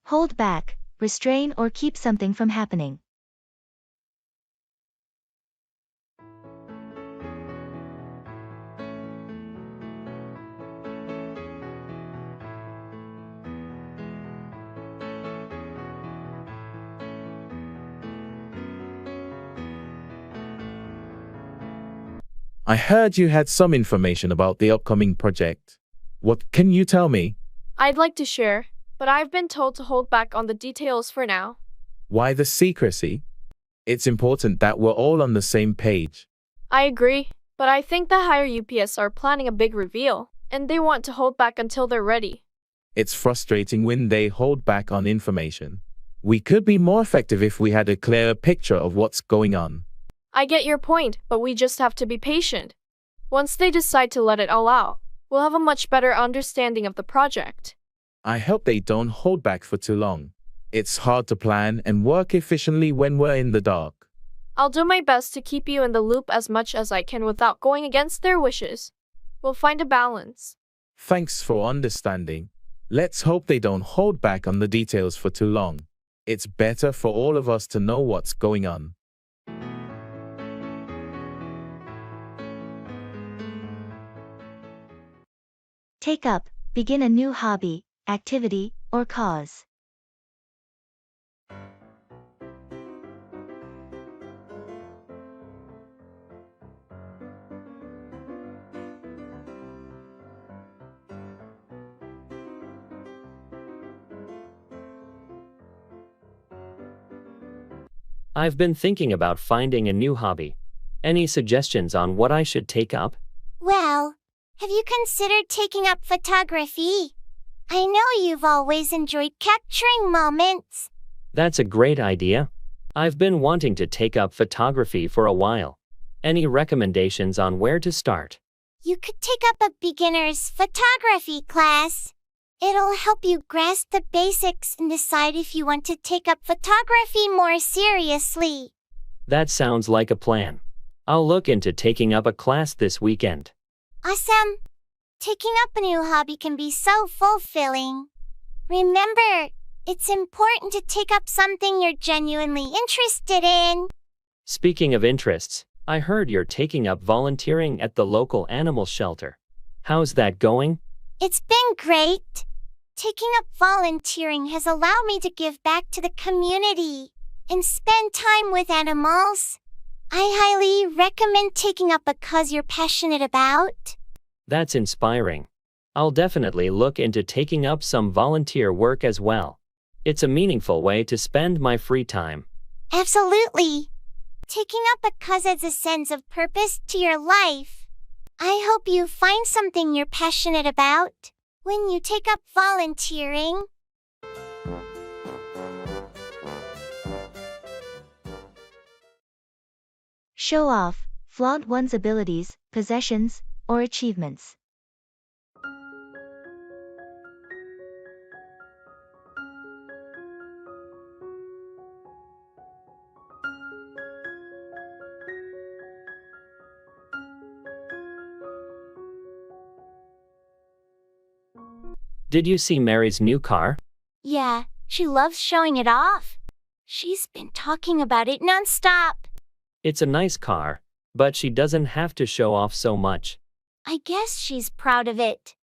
Hold back, restrain or keep something from happening. I heard you had some information about the upcoming project. What can you tell me? I'd like to share, but I've been told to hold back on the details for now. Why the secrecy? It's important that we're all on the same page. I agree, but I think the higher UPS are planning a big reveal, and they want to hold back until they're ready. It's frustrating when they hold back on information. We could be more effective if we had a clearer picture of what's going on. I get your point, but we just have to be patient. Once they decide to let it all out, we'll have a much better understanding of the project. I hope they don't hold back for too long. It's hard to plan and work efficiently when we're in the dark. I'll do my best to keep you in the loop as much as I can without going against their wishes. We'll find a balance. Thanks for understanding. Let's hope they don't hold back on the details for too long. It's better for all of us to know what's going on. Take up, begin a new hobby, activity, or cause. I've been thinking about finding a new hobby. Any suggestions on what I should take up? Well, have you considered taking up photography? I know you've always enjoyed capturing moments. That's a great idea. I've been wanting to take up photography for a while. Any recommendations on where to start? You could take up a beginner's photography class. It'll help you grasp the basics and decide if you want to take up photography more seriously. That sounds like a plan. I'll look into taking up a class this weekend. Awesome! Taking up a new hobby can be so fulfilling. Remember, it's important to take up something you're genuinely interested in. Speaking of interests, I heard you're taking up volunteering at the local animal shelter. How's that going? It's been great. Taking up volunteering has allowed me to give back to the community and spend time with animals. I highly recommend taking up a cause you're passionate about. That's inspiring. I'll definitely look into taking up some volunteer work as well. It's a meaningful way to spend my free time. Absolutely. Taking up a cause adds a sense of purpose to your life. I hope you find something you're passionate about when you take up volunteering. Show off, flaunt one's abilities, possessions, or achievements. Did you see Mary's new car? Yeah, she loves showing it off. She's been talking about it nonstop. It's a nice car, but she doesn't have to show off so much. I guess she's proud of it.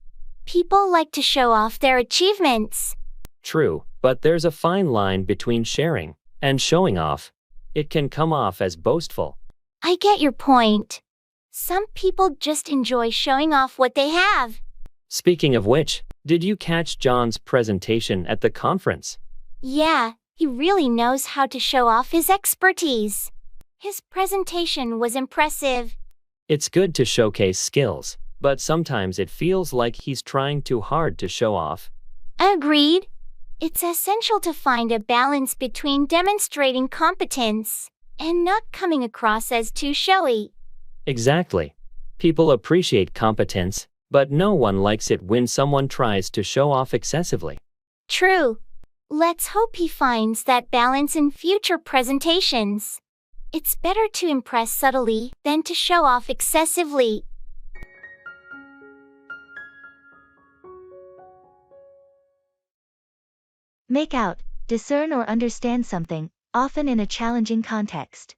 People like to show off their achievements. True, but there's a fine line between sharing and showing off. It can come off as boastful. I get your point. Some people just enjoy showing off what they have. Speaking of which, did you catch John's presentation at the conference? Yeah, he really knows how to show off his expertise. His presentation was impressive. It's good to showcase skills, but sometimes it feels like he's trying too hard to show off. Agreed. It's essential to find a balance between demonstrating competence and not coming across as too showy. Exactly. People appreciate competence, but no one likes it when someone tries to show off excessively. True. Let's hope he finds that balance in future presentations. It's better to impress subtly than to show off excessively. Make out, discern or understand something, often in a challenging context.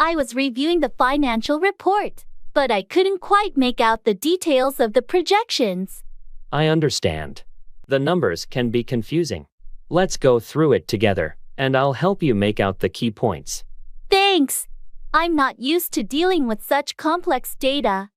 I was reviewing the financial report, but I couldn't quite make out the details of the projections. I understand. The numbers can be confusing. Let's go through it together, and I'll help you make out the key points. Thanks. I'm not used to dealing with such complex data.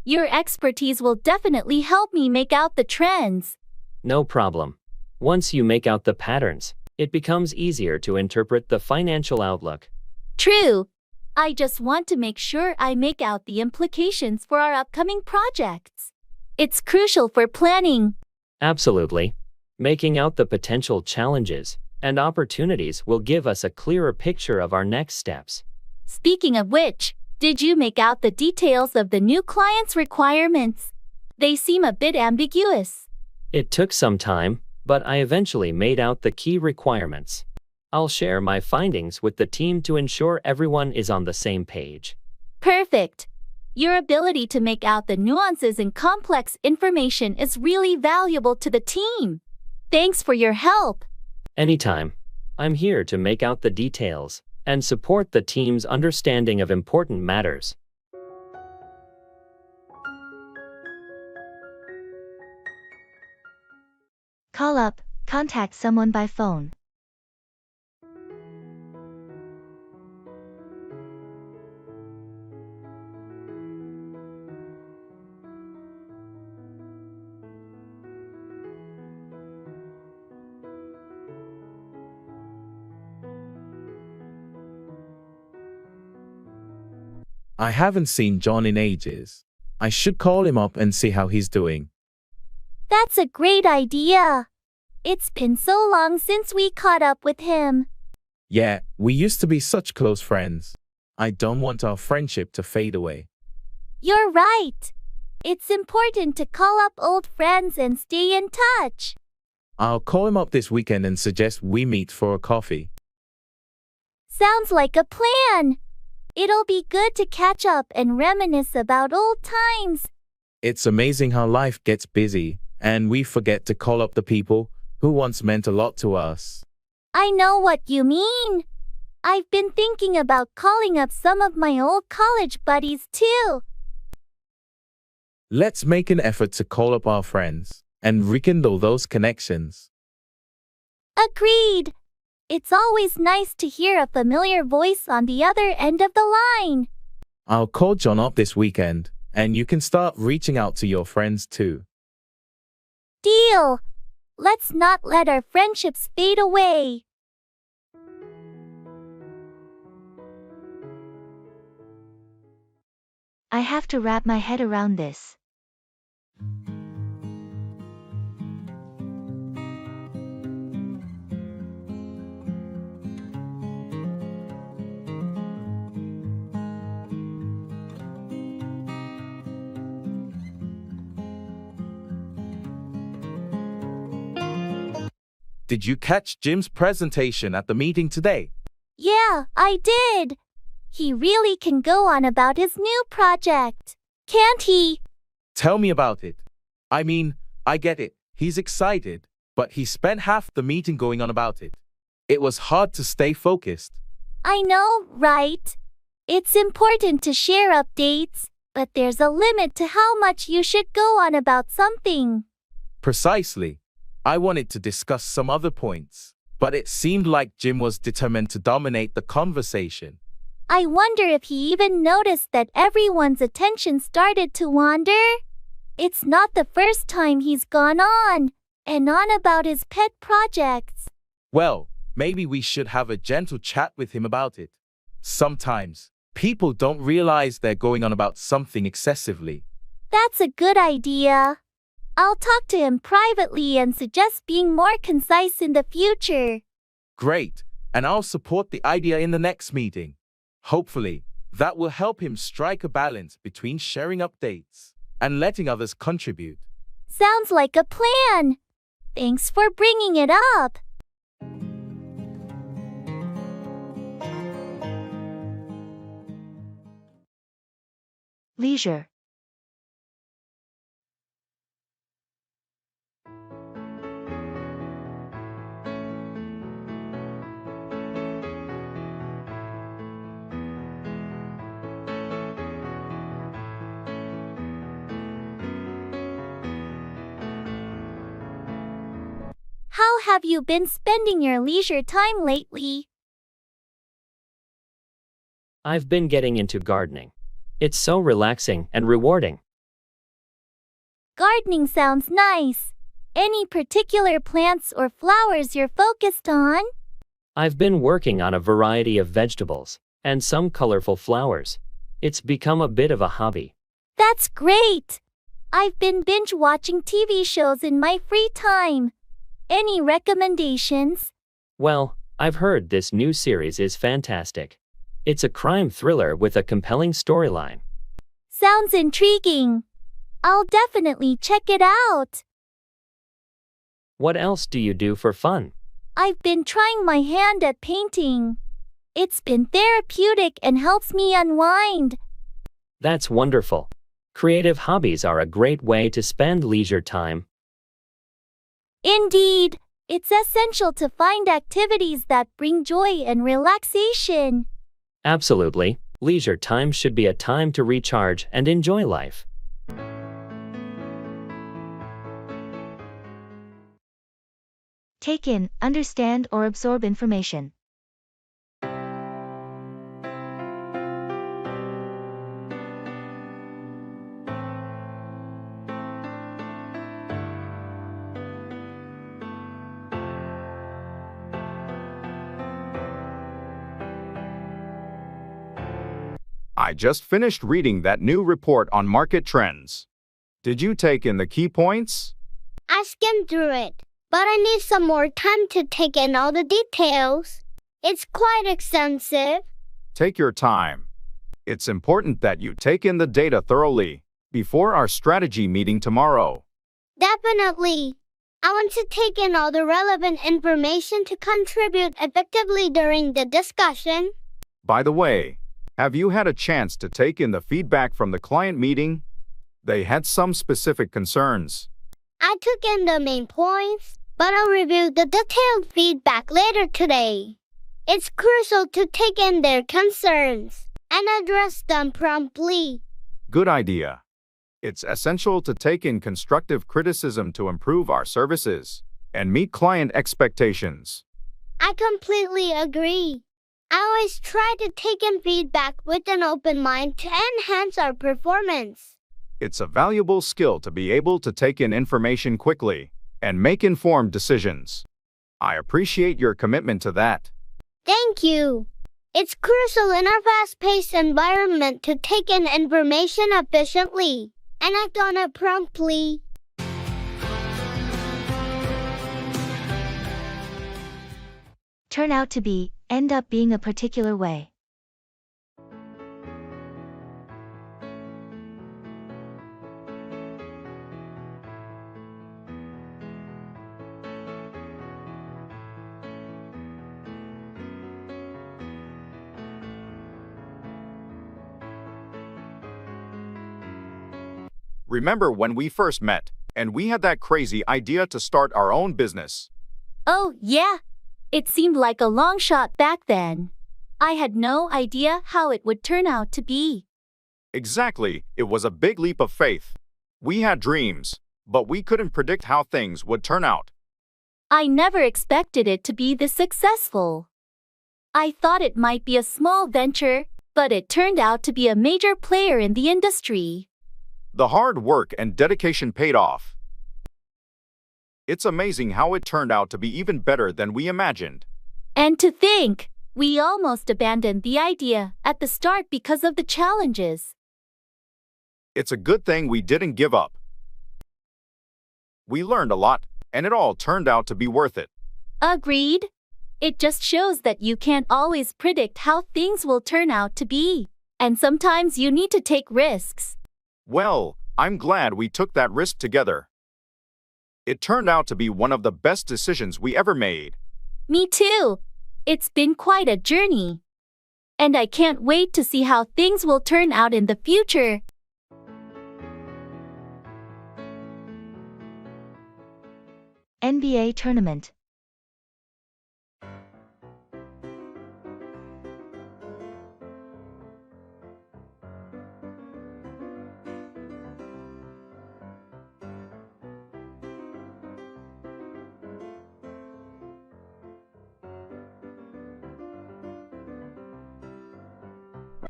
Your expertise will definitely help me make out the trends. No problem. Once you make out the patterns, it becomes easier to interpret the financial outlook. True. I just want to make sure I make out the implications for our upcoming projects. It's crucial for planning. Absolutely. Making out the potential challenges and opportunities will give us a clearer picture of our next steps. Speaking of which, did you make out the details of the new client's requirements? They seem a bit ambiguous. It took some time, but I eventually made out the key requirements. I'll share my findings with the team to ensure everyone is on the same page. Perfect. Your ability to make out the nuances in complex information is really valuable to the team. Thanks for your help. Anytime. I'm here to make out the details and support the team's understanding of important matters. Call up, contact someone by phone. I haven't seen John in ages. I should call him up and see how he's doing. That's a great idea. It's been so long since we caught up with him. Yeah, we used to be such close friends. I don't want our friendship to fade away. You're right. It's important to call up old friends and stay in touch. I'll call him up this weekend and suggest we meet for a coffee. Sounds like a plan. It'll be good to catch up and reminisce about old times. It's amazing how life gets busy, and we forget to call up the people who once meant a lot to us. I know what you mean. I've been thinking about calling up some of my old college buddies too. Let's make an effort to call up our friends and rekindle those connections. Agreed. It's always nice to hear a familiar voice on the other end of the line. I'll call John up this weekend, and you can start reaching out to your friends too. Deal. Let's not let our friendships fade away. I have to wrap my head around this. Did you catch Jim's presentation at the meeting today? Yeah, I did. He really can go on about his new project, can't he? Tell me about it. I mean, I get it. He's excited, but he spent half the meeting going on about it. It was hard to stay focused. I know, right? It's important to share updates, but there's a limit to how much you should go on about something. Precisely. I wanted to discuss some other points, but it seemed like Jim was determined to dominate the conversation. I wonder if he even noticed that everyone's attention started to wander. It's not the first time he's gone on and on about his pet projects. Well, maybe we should have a gentle chat with him about it. Sometimes, people don't realize they're going on about something excessively. That's a good idea. I'll talk to him privately and suggest being more concise in the future. Great, and I'll support the idea in the next meeting. Hopefully, that will help him strike a balance between sharing updates and letting others contribute. Sounds like a plan. Thanks for bringing it up. Leisure. How have you been spending your leisure time lately? I've been getting into gardening. It's so relaxing and rewarding. Gardening sounds nice. Any particular plants or flowers you're focused on? I've been working on a variety of vegetables and some colorful flowers. It's become a bit of a hobby. That's great! I've been binge watching TV shows in my free time. Any recommendations? Well, I've heard this new series is fantastic. It's a crime thriller with a compelling storyline. Sounds intriguing. I'll definitely check it out. What else do you do for fun? I've been trying my hand at painting. It's been therapeutic and helps me unwind. That's wonderful. Creative hobbies are a great way to spend leisure time. Indeed, it's essential to find activities that bring joy and relaxation. Absolutely. Leisure time should be a time to recharge and enjoy life. Take in, understand or absorb information. I just finished reading that new report on market trends. Did you take in the key points? I skimmed through it, but I need some more time to take in all the details. It's quite extensive. Take your time. It's important that you take in the data thoroughly before our strategy meeting tomorrow. Definitely. I want to take in all the relevant information to contribute effectively during the discussion. By the way, have you had a chance to take in the feedback from the client meeting? They had some specific concerns. I took in the main points, but I'll review the detailed feedback later today. It's crucial to take in their concerns and address them promptly. Good idea. It's essential to take in constructive criticism to improve our services and meet client expectations. I completely agree. I always try to take in feedback with an open mind to enhance our performance. It's a valuable skill to be able to take in information quickly and make informed decisions. I appreciate your commitment to that. Thank you. It's crucial in our fast-paced environment to take in information efficiently and act on it promptly. Turn out to be, end up being a particular way. Remember when we first met and we had that crazy idea to start our own business? Oh, yeah. It seemed like a long shot back then. I had no idea how it would turn out to be. Exactly, it was a big leap of faith. We had dreams, but we couldn't predict how things would turn out. I never expected it to be this successful. I thought it might be a small venture, but it turned out to be a major player in the industry. The hard work and dedication paid off. It's amazing how it turned out to be even better than we imagined. And to think, we almost abandoned the idea at the start because of the challenges. It's a good thing we didn't give up. We learned a lot, and it all turned out to be worth it. Agreed. It just shows that you can't always predict how things will turn out to be. And sometimes you need to take risks. Well, I'm glad we took that risk together. It turned out to be one of the best decisions we ever made. Me too. It's been quite a journey. And I can't wait to see how things will turn out in the future. NBA tournament.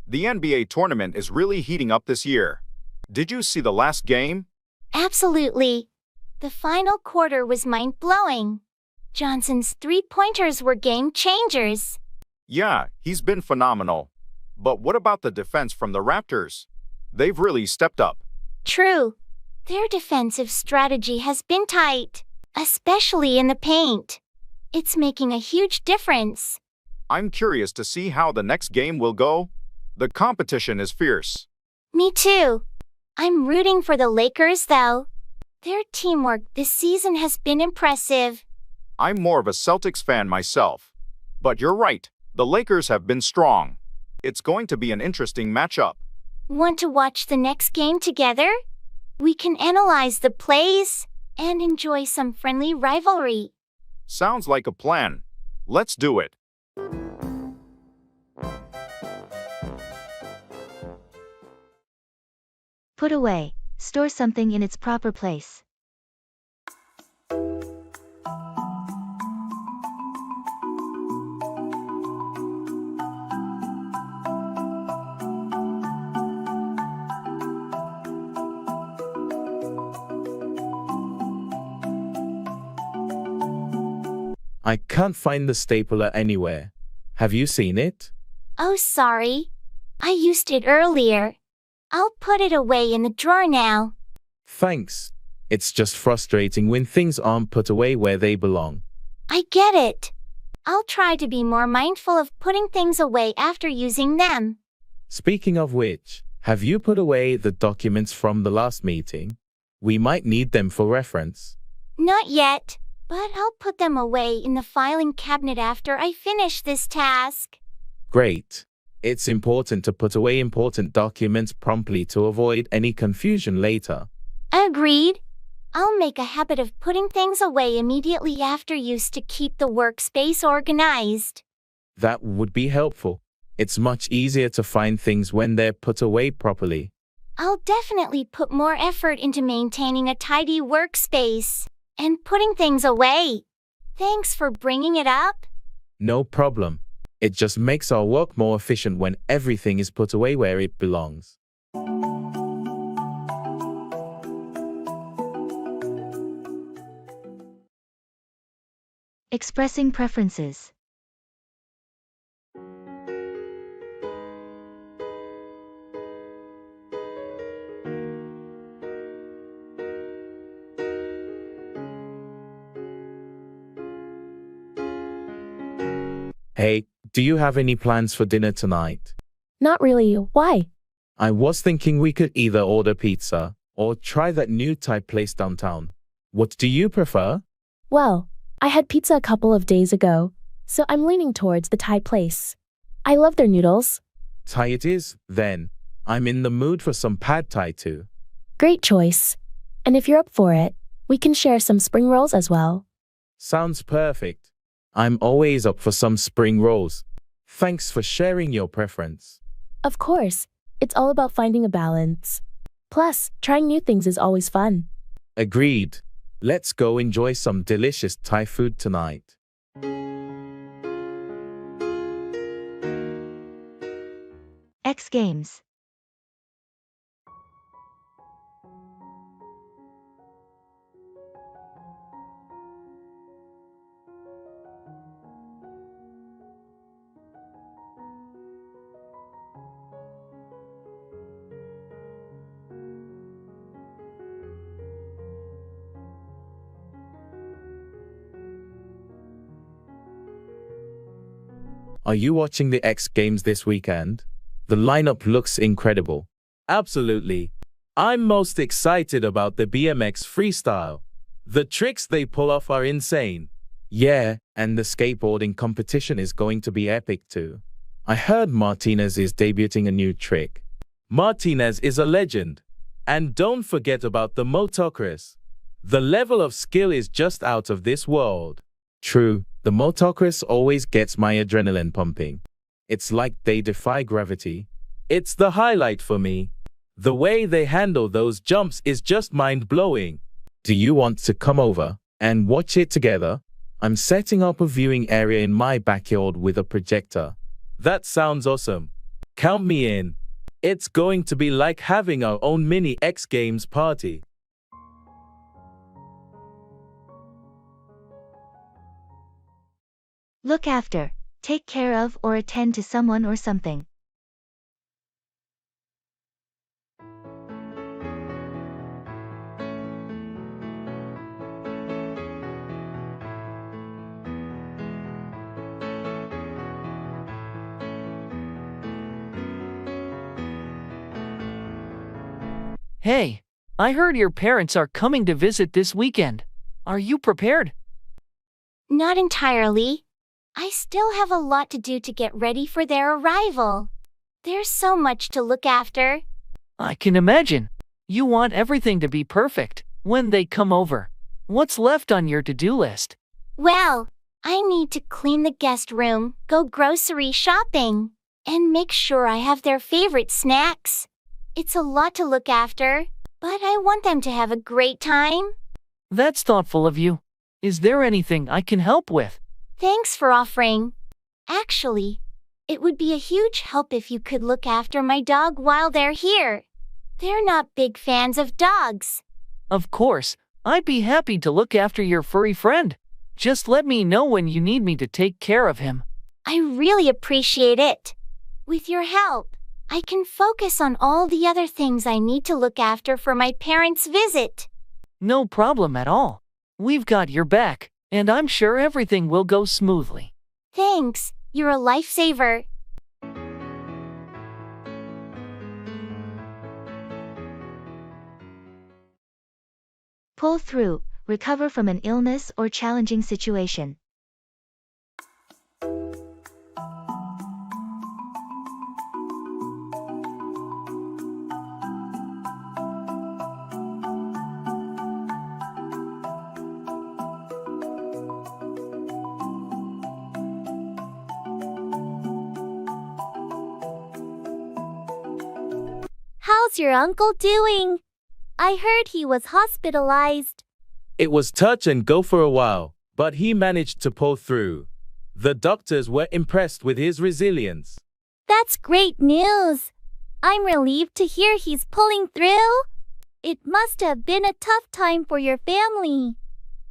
The NBA tournament is really heating up this year. Did you see the last game? Absolutely. The final quarter was mind-blowing. Johnson's three-pointers were game changers. Yeah, he's been phenomenal. But what about the defense from the Raptors? They've really stepped up. True. Their defensive strategy has been tight, especially in the paint. It's making a huge difference. I'm curious to see how the next game will go. The competition is fierce. Me too. I'm rooting for the Lakers, though. Their teamwork this season has been impressive. I'm more of a Celtics fan myself. But you're right, the Lakers have been strong. It's going to be an interesting matchup. Want to watch the next game together? We can analyze the plays and enjoy some friendly rivalry. Sounds like a plan. Let's do it. Put away. Store something in its proper place. I can't find the stapler anywhere. Have you seen it? Oh, sorry. I used it earlier. I'll put it away in the drawer now. Thanks. It's just frustrating when things aren't put away where they belong. I get it. I'll try to be more mindful of putting things away after using them. Speaking of which, have you put away the documents from the last meeting? We might need them for reference. Not yet, but I'll put them away in the filing cabinet after I finish this task. Great. It's important to put away important documents promptly to avoid any confusion later. Agreed. I'll make a habit of putting things away immediately after use to keep the workspace organized. That would be helpful. It's much easier to find things when they're put away properly. I'll definitely put more effort into maintaining a tidy workspace and putting things away. Thanks for bringing it up. No problem. It just makes our work more efficient when everything is put away where it belongs. Expressing preferences. Hey, do you have any plans for dinner tonight? Not really. Why? I was thinking we could either order pizza or try that new Thai place downtown. What do you prefer? Well, I had pizza a couple of days ago, so I'm leaning towards the Thai place. I love their noodles. Thai it is, then. I'm in the mood for some pad Thai too. Great choice. And if you're up for it, we can share some spring rolls as well. Sounds perfect. I'm always up for some spring rolls. Thanks for sharing your preference. Of course, it's all about finding a balance. Plus, trying new things is always fun. Agreed. Let's go enjoy some delicious Thai food tonight. X Games. Are you watching the X Games this weekend? The lineup looks incredible. Absolutely. I'm most excited about the BMX freestyle. The tricks they pull off are insane. Yeah, and the skateboarding competition is going to be epic too. I heard Martinez is debuting a new trick. Martinez is a legend. And don't forget about the motocross. The level of skill is just out of this world. True, the motocross always gets my adrenaline pumping. It's like they defy gravity. It's the highlight for me. The way they handle those jumps is just mind-blowing. Do you want to come over and watch it together? I'm setting up a viewing area in my backyard with a projector. That sounds awesome. Count me in. It's going to be like having our own mini X Games party. Look after, take care of or attend to someone or something. Hey, I heard your parents are coming to visit this weekend. Are you prepared? Not entirely. I still have a lot to do to get ready for their arrival. There's so much to look after. I can imagine. You want everything to be perfect when they come over. What's left on your to-do list? Well, I need to clean the guest room, go grocery shopping, and make sure I have their favorite snacks. It's a lot to look after, but I want them to have a great time. That's thoughtful of you. Is there anything I can help with? Thanks for offering. Actually, it would be a huge help if you could look after my dog while they're here. They're not big fans of dogs. Of course, I'd be happy to look after your furry friend. Just let me know when you need me to take care of him. I really appreciate it. With your help, I can focus on all the other things I need to look after for my parents' visit. No problem at all. We've got your back, and I'm sure everything will go smoothly. Thanks, you're a lifesaver. Pull through, recover from an illness or challenging situation. How's your uncle doing? I heard he was hospitalized. It was touch and go for a while, but he managed to pull through. The doctors were impressed with his resilience. That's great news. I'm relieved to hear he's pulling through. It must have been a tough time for your family.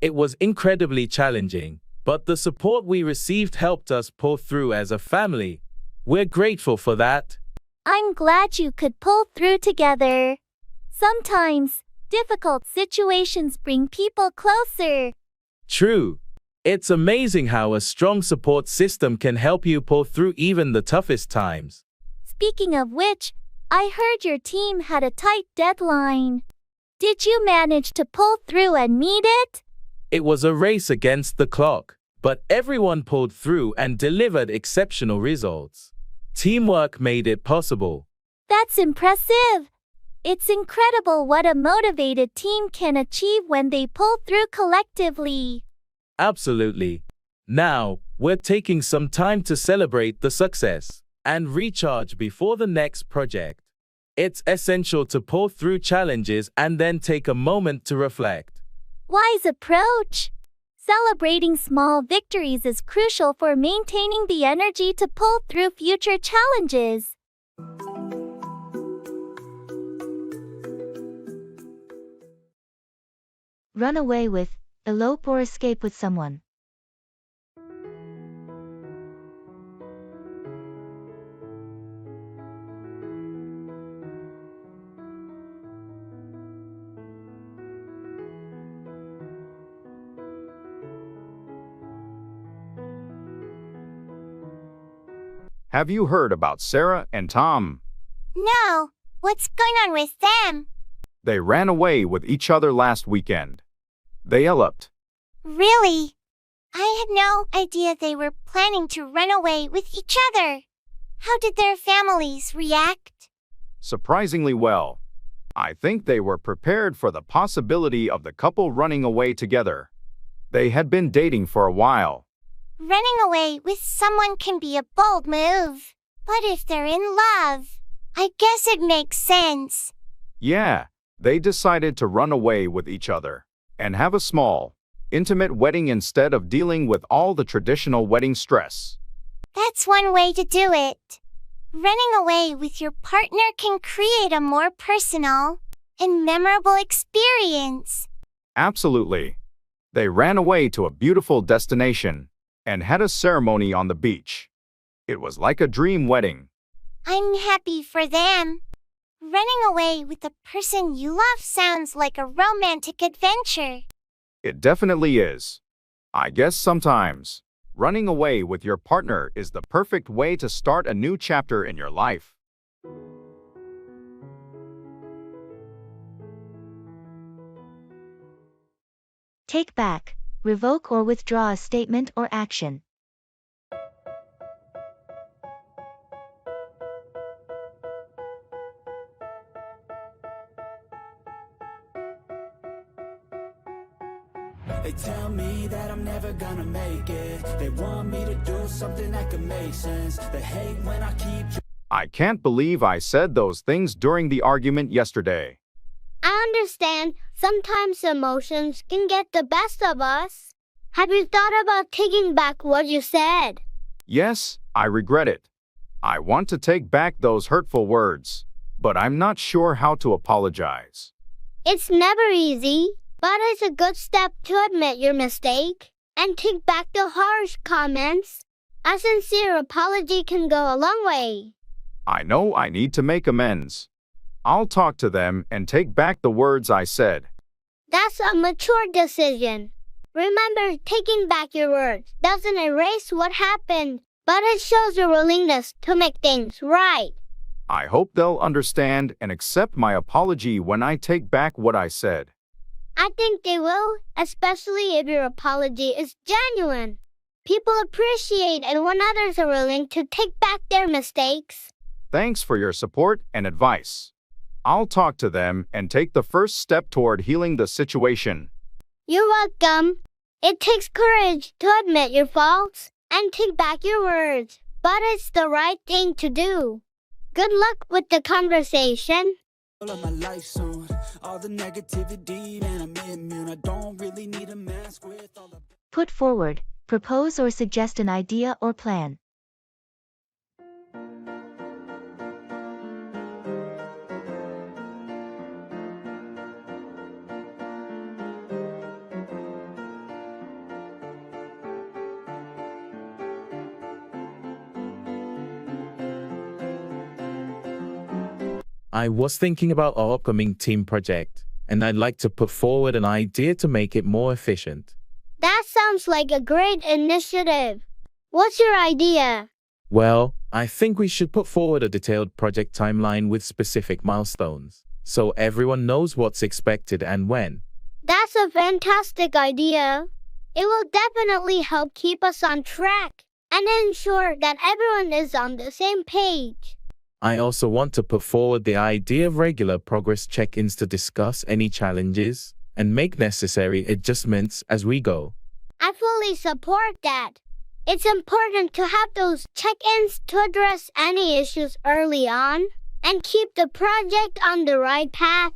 It was incredibly challenging, but the support we received helped us pull through as a family. We're grateful for that. I'm glad you could pull through together. Sometimes, difficult situations bring people closer. True. It's amazing how a strong support system can help you pull through even the toughest times. Speaking of which, I heard your team had a tight deadline. Did you manage to pull through and meet it? It was a race against the clock, but everyone pulled through and delivered exceptional results. Teamwork made it possible. That's impressive. It's incredible what a motivated team can achieve when they pull through collectively. Absolutely. Now, we're taking some time to celebrate the success and recharge before the next project. It's essential to pull through challenges and then take a moment to reflect. Wise approach. Celebrating small victories is crucial for maintaining the energy to pull through future challenges. Run away with, elope or escape with someone. Have you heard about Sarah and Tom? No, what's going on with them? They ran away with each other last weekend. They eloped. Really? I had no idea they were planning to run away with each other. How did their families react? Surprisingly well. I think they were prepared for the possibility of the couple running away together. They had been dating for a while. Running away with someone can be a bold move, but if they're in love, I guess it makes sense. Yeah, they decided to run away with each other and have a small, intimate wedding instead of dealing with all the traditional wedding stress. That's one way to do it. Running away with your partner can create a more personal and memorable experience. Absolutely. They ran away to a beautiful destination and had a ceremony on the beach. It was like a dream wedding. I'm happy for them. Running away with the person you love sounds like a romantic adventure. It definitely is. I guess sometimes running away with your partner is the perfect way to start a new chapter in your life. Take back, revoke or withdraw a statement or action. They tell me that I'm never gonna make it. They want me to do something that could make sense. They hate when I keep... I can't believe I said those things during the argument yesterday. I understand sometimes emotions can get the best of us. Have you thought about taking back what you said? Yes, I regret it. I want to take back those hurtful words, but I'm not sure how to apologize. It's never easy, but it's a good step to admit your mistake and take back the harsh comments. A sincere apology can go a long way. I know I need to make amends. I'll talk to them and take back the words I said. That's a mature decision. Remember, taking back your words doesn't erase what happened, but it shows your willingness to make things right. I hope they'll understand and accept my apology when I take back what I said. I think they will, especially if your apology is genuine. People appreciate it when others are willing to take back their mistakes. Thanks for your support and advice. I'll talk to them and take the first step toward healing the situation. You're welcome. It takes courage to admit your faults and take back your words, but it's the right thing to do. Good luck with the conversation. All of my life soon. All the negativity, man, I'm immune. I don't really need a mask with all the... Put forward, propose or suggest an idea or plan. I was thinking about our upcoming team project, and I'd like to put forward an idea to make it more efficient. That sounds like a great initiative. What's your idea? Well, I think we should put forward a detailed project timeline with specific milestones, so everyone knows what's expected and when. That's a fantastic idea. It will definitely help keep us on track and ensure that everyone is on the same page. I also want to put forward the idea of regular progress check-ins to discuss any challenges and make necessary adjustments as we go. I fully support that. It's important to have those check-ins to address any issues early on and keep the project on the right path.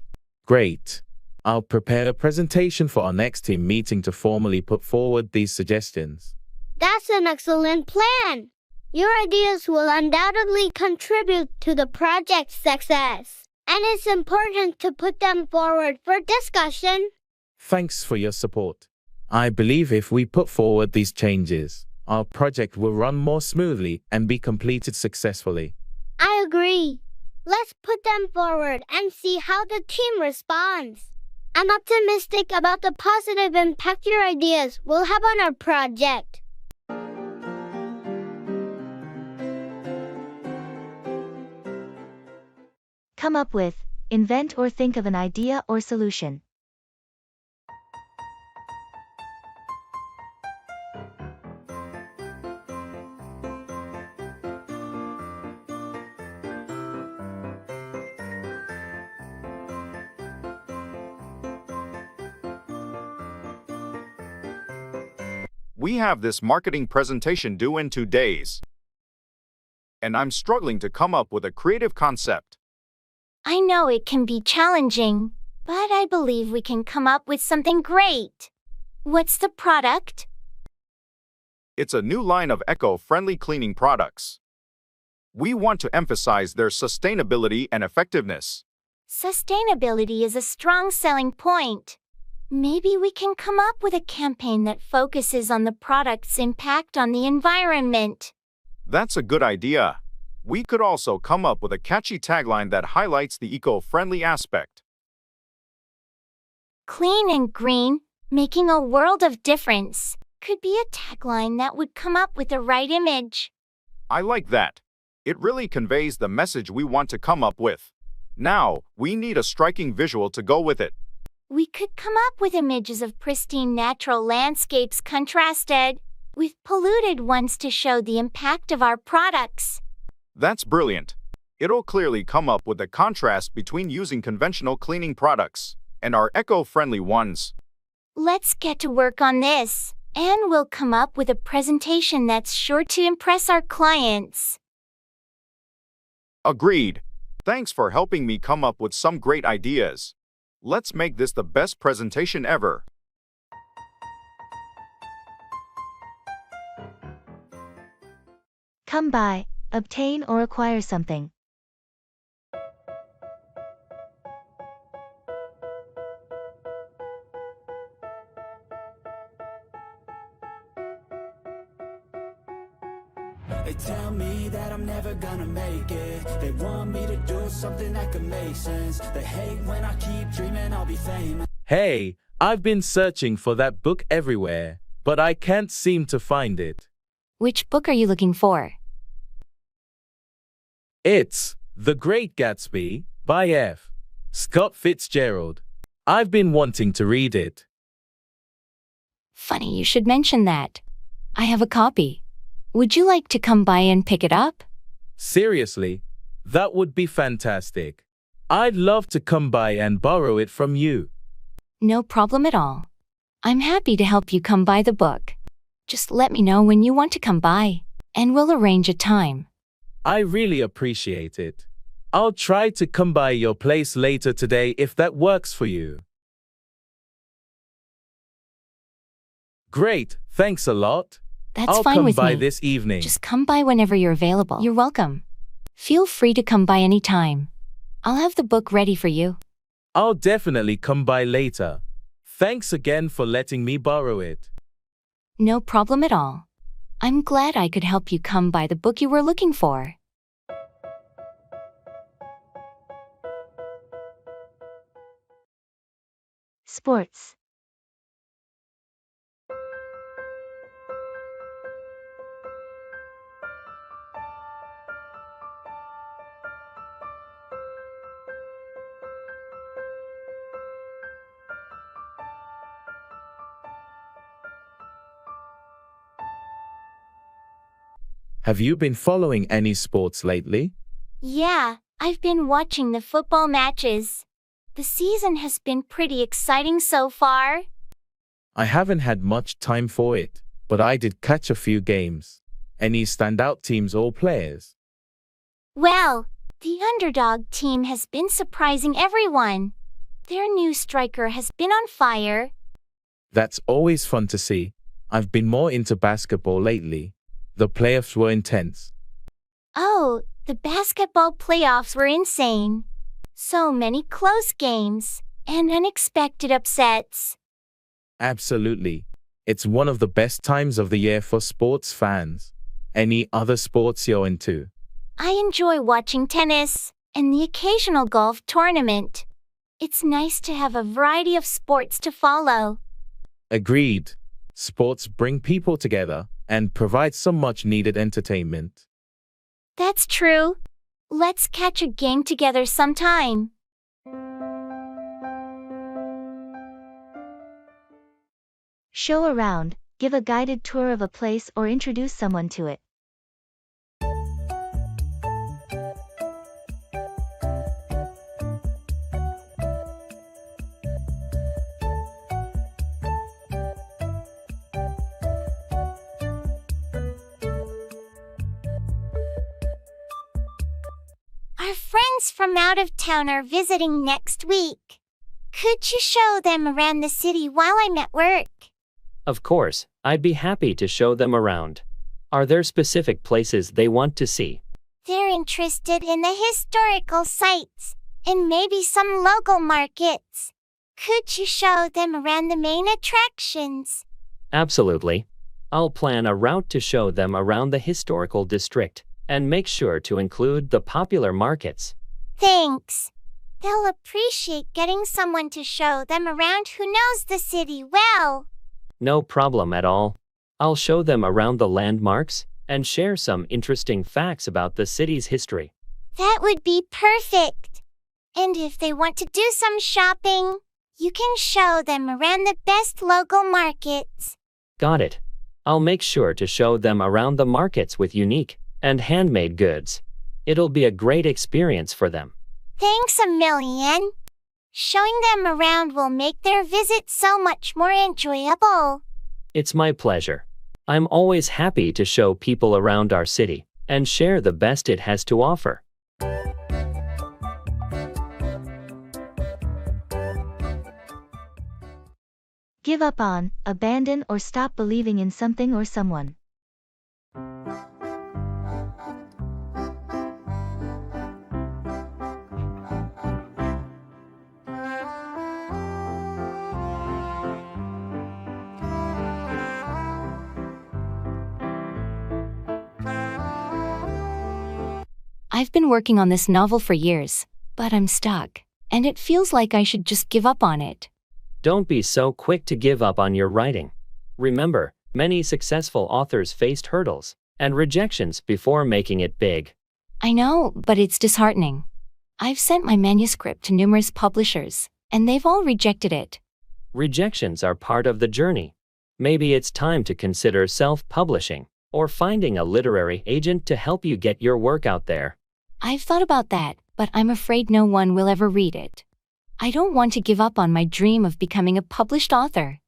Great. I'll prepare a presentation for our next team meeting to formally put forward these suggestions. That's an excellent plan. Your ideas will undoubtedly contribute to the project's success, and it's important to put them forward for discussion. Thanks for your support. I believe if we put forward these changes, our project will run more smoothly and be completed successfully. I agree. Let's put them forward and see how the team responds. I'm optimistic about the positive impact your ideas will have on our project. Come up with, invent or think of an idea or solution. We have this marketing presentation due in 2 days. And I'm struggling to come up with a creative concept. I know it can be challenging, but I believe we can come up with something great. What's the product? It's a new line of eco-friendly cleaning products. We want to emphasize their sustainability and effectiveness. Sustainability is a strong selling point. Maybe we can come up with a campaign that focuses on the product's impact on the environment. That's a good idea. We could also come up with a catchy tagline that highlights the eco-friendly aspect. Clean and green, making a world of difference, could be a tagline that would come up with the right image. I like that. It really conveys the message we want to come up with. Now, we need a striking visual to go with it. We could come up with images of pristine natural landscapes contrasted with polluted ones to show the impact of our products. That's brilliant. It'll clearly come up with the contrast between using conventional cleaning products and our eco-friendly ones. Let's get to work on this, and we'll come up with a presentation that's sure to impress our clients. Agreed. Thanks for helping me come up with some great ideas. Let's make this the best presentation ever. Come by, obtain or acquire something. They tell me that I'm never gonna make it. They want me to do something that could make sense. They hate when I keep dreaming I'll be famous. Hey, I've been searching for that book everywhere, but I can't seem to find it. Which book are you looking for? It's The Great Gatsby by F. Scott Fitzgerald. I've been wanting to read it. Funny you should mention that. I have a copy. Would you like to come by and pick it up? Seriously, that would be fantastic. I'd love to come by and borrow it from you. No problem at all. I'm happy to help you come by the book. Just let me know when you want to come by, and we'll arrange a time. I really appreciate it. I'll try to come by your place later today if that works for you. Great, thanks a lot. That's fine with me. I'll come by this evening. Just come by whenever you're available. You're welcome. Feel free to come by any time. I'll have the book ready for you. I'll definitely come by later. Thanks again for letting me borrow it. No problem at all. I'm glad I could help you come by the book you were looking for. Sports. Have you been following any sports lately? Yeah, I've been watching the football matches. The season has been pretty exciting so far. I haven't had much time for it, but I did catch a few games. Any standout teams or players? Well, the underdog team has been surprising everyone. Their new striker has been on fire. That's always fun to see. I've been more into basketball lately. The playoffs were intense. Oh, the basketball playoffs were insane. So many close games and unexpected upsets. Absolutely. It's one of the best times of the year for sports fans. Any other sports you're into? I enjoy watching tennis and the occasional golf tournament. It's nice to have a variety of sports to follow. Agreed. Sports bring people together and provide some much-needed entertainment. That's true. Let's catch a game together sometime. Show around, give a guided tour of a place or introduce someone to it. friends from out of town are visiting next week. Could you show them around the city while I'm at work? Of course, I'd be happy to show them around. Are there specific places they want to see? They're interested in the historical sites and maybe some local markets. Could you show them around the main attractions? Absolutely. I'll plan a route to show them around the historical district and make sure to include the popular markets. Thanks. They'll appreciate getting someone to show them around who knows the city well. No problem at all. I'll show them around the landmarks and share some interesting facts about the city's history. That would be perfect. And if they want to do some shopping, you can show them around the best local markets. Got it. I'll make sure to show them around the markets with unique and handmade goods. It'll be a great experience for them. Thanks a million. Showing them around will make their visit so much more enjoyable. It's my pleasure. I'm always happy to show people around our city and share the best it has to offer. Give up on, abandon or stop believing in something or someone. I've been working on this novel for years, but I'm stuck, and it feels like I should just give up on it. Don't be so quick to give up on your writing. Remember, many successful authors faced hurdles and rejections before making it big. I know, but it's disheartening. I've sent my manuscript to numerous publishers, and they've all rejected it. Rejections are part of the journey. Maybe it's time to consider self-publishing or finding a literary agent to help you get your work out there. I've thought about that, but I'm afraid no one will ever read it. I don't want to give up on my dream of becoming a published author.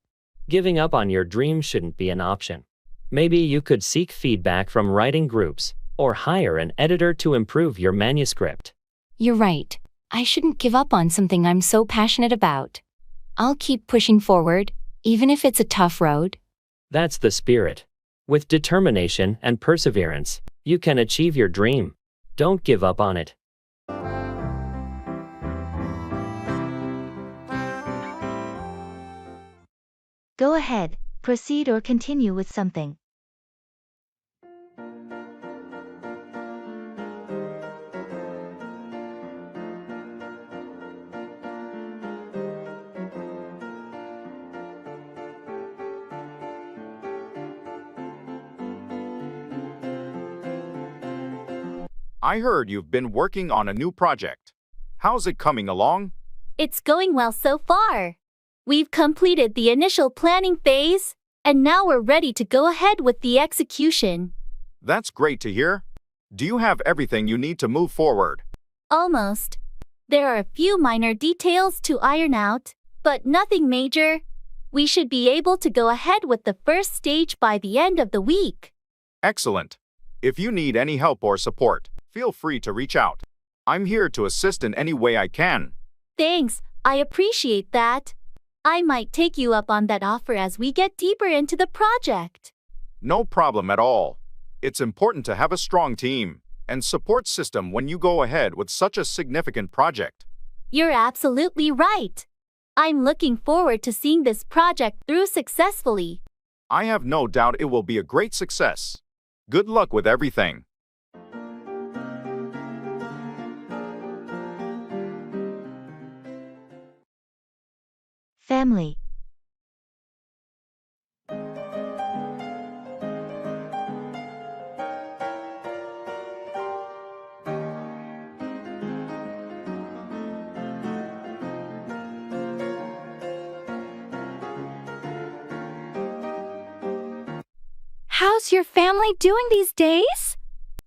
Giving up on your dream shouldn't be an option. Maybe you could seek feedback from writing groups or hire an editor to improve your manuscript. You're right. I shouldn't give up on something I'm so passionate about. I'll keep pushing forward, even if it's a tough road. That's the spirit. With determination and perseverance, you can achieve your dream. Don't give up on it. Go ahead, proceed or continue with something. I heard you've been working on a new project. How's it coming along? It's going well so far. We've completed the initial planning phase, and now we're ready to go ahead with the execution. That's great to hear. Do you have everything you need to move forward? Almost. There are a few minor details to iron out, but nothing major. We should be able to go ahead with the first stage by the end of the week. Excellent. If you need any help or support, feel free to reach out. I'm here to assist in any way I can. Thanks, I appreciate that. I might take you up on that offer as we get deeper into the project. No problem at all. It's important to have a strong team and support system when you go ahead with such a significant project. You're absolutely right. I'm looking forward to seeing this project through successfully. I have no doubt it will be a great success. Good luck with everything. Family. How's your family doing these days?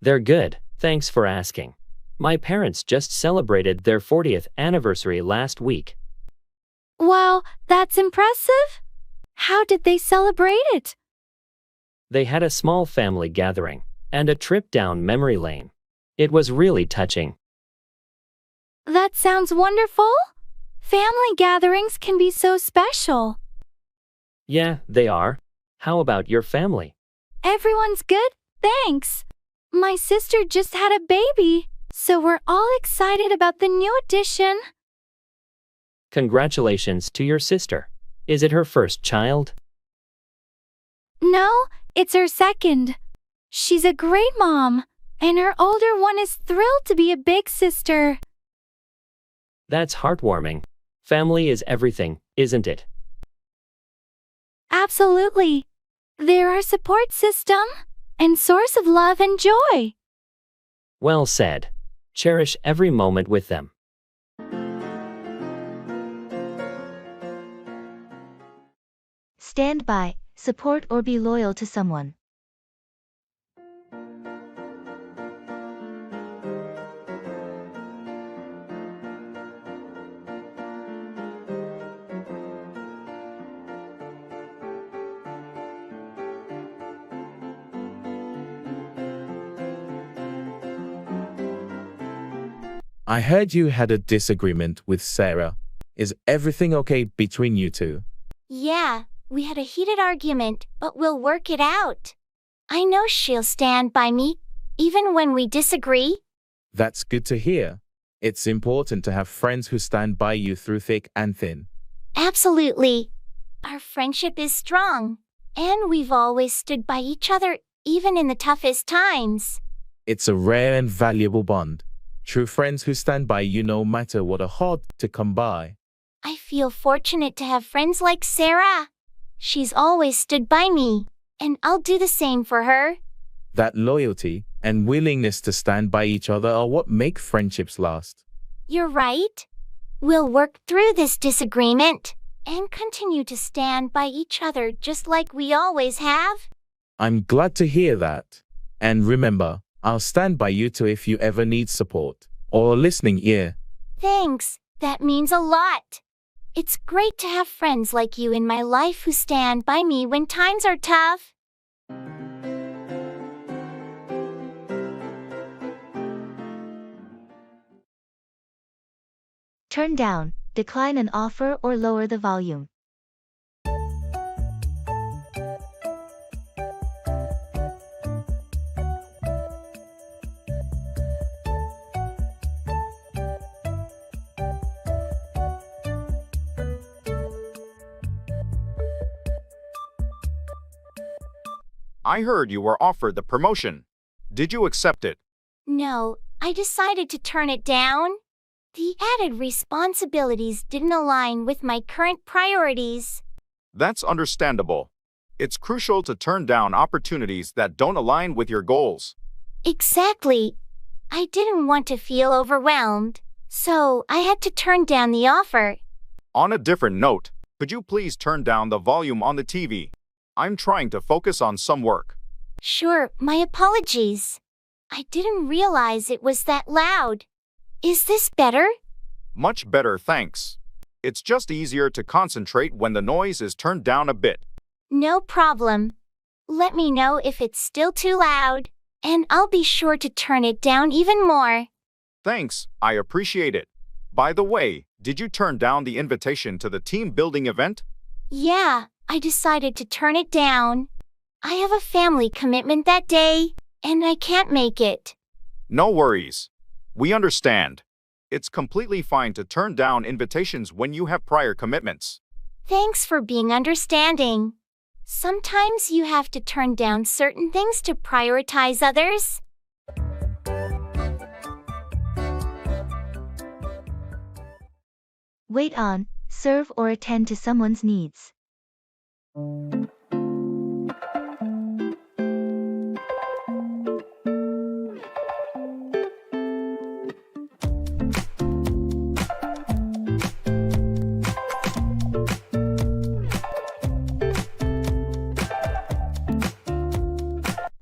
They're good, thanks for asking. My parents just celebrated their 40th anniversary last week. Wow, that's impressive. How did they celebrate it? They had a small family gathering and a trip down memory lane. It was really touching. That sounds wonderful. Family gatherings can be so special. Yeah, they are. How about your family? Everyone's good, thanks. My sister just had a baby, so we're all excited about the new addition. Congratulations to your sister. Is it her first child? No, it's her second. She's a great mom, and her older one is thrilled to be a big sister. That's heartwarming. Family is everything, isn't it? Absolutely. They're our support system and source of love and joy. Well said. Cherish every moment with them. Stand by, support or be loyal to someone. I heard you had a disagreement with Sarah. Is everything okay between you two? Yeah, we had a heated argument, but we'll work it out. I know she'll stand by me, even when we disagree. That's good to hear. It's important to have friends who stand by you through thick and thin. Absolutely. Our friendship is strong, and we've always stood by each other, even in the toughest times. It's a rare and valuable bond. True friends who stand by you no matter what are hard to come by. I feel fortunate to have friends like Sarah. She's always stood by me, and I'll do the same for her. That loyalty and willingness to stand by each other are what make friendships last. You're right. We'll work through this disagreement and continue to stand by each other just like we always have. I'm glad to hear that. And remember, I'll stand by you too if you ever need support or a listening ear. Thanks, that means a lot. It's great to have friends like you in my life who stand by me when times are tough. Turn down, decline an offer or lower the volume. I heard you were offered the promotion. Did you accept it? No, I decided to turn it down. The added responsibilities didn't align with my current priorities. That's understandable. It's crucial to turn down opportunities that don't align with your goals. Exactly. I didn't want to feel overwhelmed, so I had to turn down the offer. On a different note, could you please turn down the volume on the TV? I'm trying to focus on some work. Sure, my apologies. I didn't realize it was that loud. Is this better? Much better, thanks. It's just easier to concentrate when the noise is turned down a bit. No problem. Let me know if it's still too loud, and I'll be sure to turn it down even more. Thanks, I appreciate it. By the way, did you turn down the invitation to the team building event? Yeah, I decided to turn it down. I have a family commitment that day, and I can't make it. No worries. We understand. It's completely fine to turn down invitations when you have prior commitments. Thanks for being understanding. Sometimes you have to turn down certain things to prioritize others. Wait on, serve or attend to someone's needs.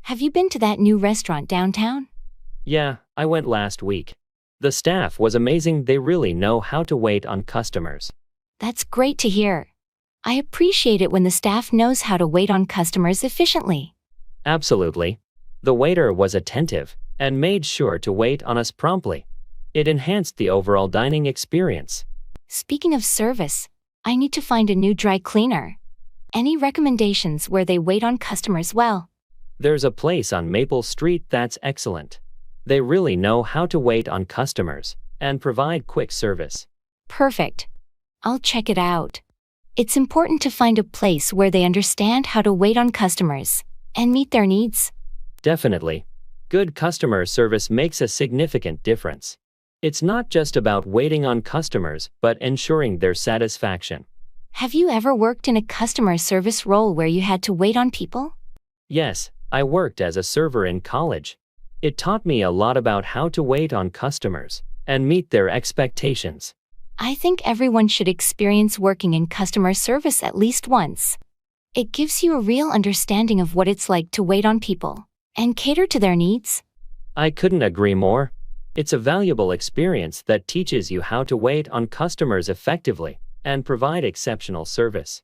Have you been to that new restaurant downtown? Yeah, I went last week. The staff was amazing. They really know how to wait on customers. That's great to hear. I appreciate it when the staff knows how to wait on customers efficiently. Absolutely. The waiter was attentive and made sure to wait on us promptly. It enhanced the overall dining experience. Speaking of service, I need to find a new dry cleaner. Any recommendations where they wait on customers well? There's a place on Maple Street that's excellent. They really know how to wait on customers and provide quick service. Perfect. I'll check it out. It's important to find a place where they understand how to wait on customers and meet their needs. Definitely. Good customer service makes a significant difference. It's not just about waiting on customers, but ensuring their satisfaction. Have you ever worked in a customer service role where you had to wait on people? Yes, I worked as a server in college. It taught me a lot about how to wait on customers and meet their expectations. I think everyone should experience working in customer service at least once. It gives you a real understanding of what it's like to wait on people and cater to their needs. I couldn't agree more. It's a valuable experience that teaches you how to wait on customers effectively and provide exceptional service.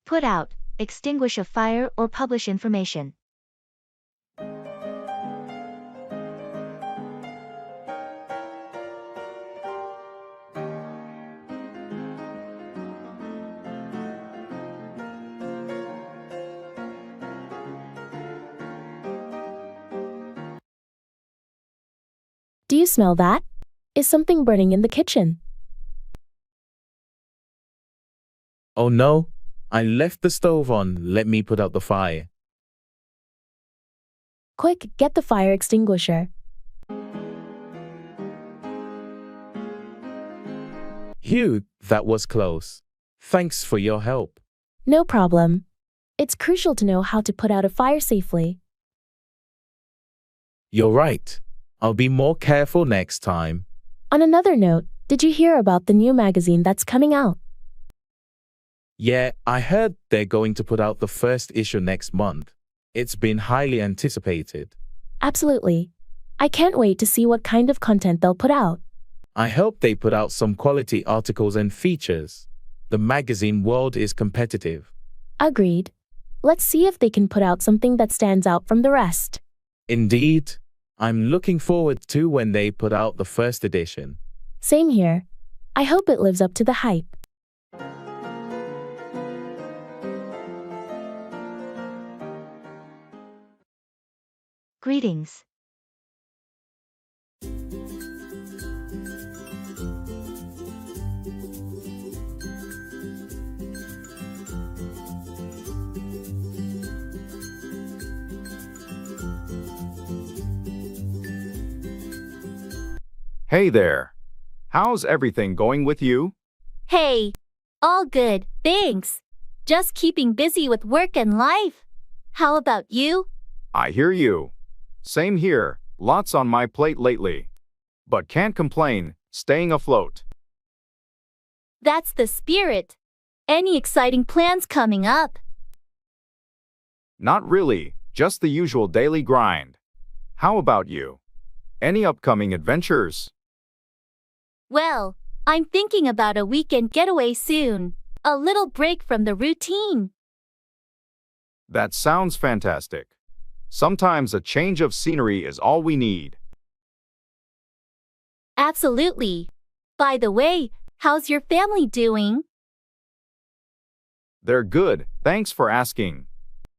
Put out, extinguish a fire or publish information. Do you smell that? Is something burning in the kitchen? Oh no, I left the stove on. Let me put out the fire. Quick, get the fire extinguisher. Hugh, that was close. Thanks for your help. No problem. It's crucial to know how to put out a fire safely. You're right. I'll be more careful next time. On another note, did you hear about the new magazine that's coming out? Yeah, I heard they're going to put out the first issue next month. It's been highly anticipated. Absolutely. I can't wait to see what kind of content they'll put out. I hope they put out some quality articles and features. The magazine world is competitive. Agreed. Let's see if they can put out something that stands out from the rest. Indeed. I'm looking forward to when they put out the first edition. Same here. I hope it lives up to the hype. Greetings. Hey there. How's everything going with you? Hey, all good, thanks. Just keeping busy with work and life. How about you? I hear you. Same here, lots on my plate lately. But can't complain, staying afloat. That's the spirit. Any exciting plans coming up? Not really, just the usual daily grind. How about you? Any upcoming adventures? Well, I'm thinking about a weekend getaway soon. A little break from the routine. That sounds fantastic. Sometimes a change of scenery is all we need. Absolutely. By the way, how's your family doing? They're good, thanks for asking.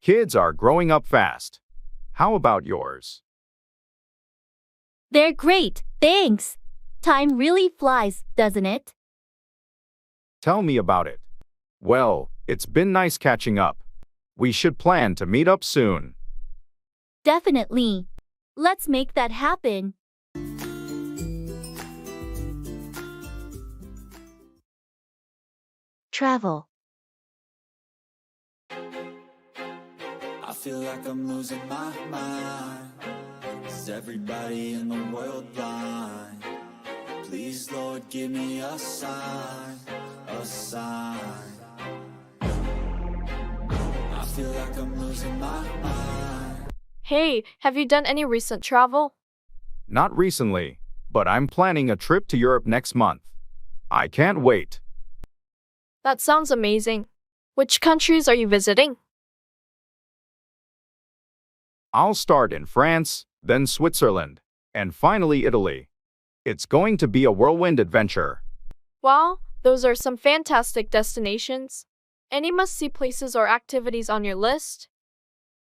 Kids are growing up fast. How about yours? They're great, thanks. Time really flies, doesn't it? Tell me about it. Well, it's been nice catching up. We should plan to meet up soon. Definitely. Let's make that happen. Travel. I feel like I'm losing my mind. Is everybody in the world blind? Please, Lord, give me a sign, a sign. I feel like I'm losing my mind. Hey, have you done any recent travel? Not recently, but I'm planning a trip to Europe next month. I can't wait. That sounds amazing. Which countries are you visiting? I'll start in France, then Switzerland, and finally Italy. It's going to be a whirlwind adventure. Wow, those are some fantastic destinations. Any must-see places or activities on your list?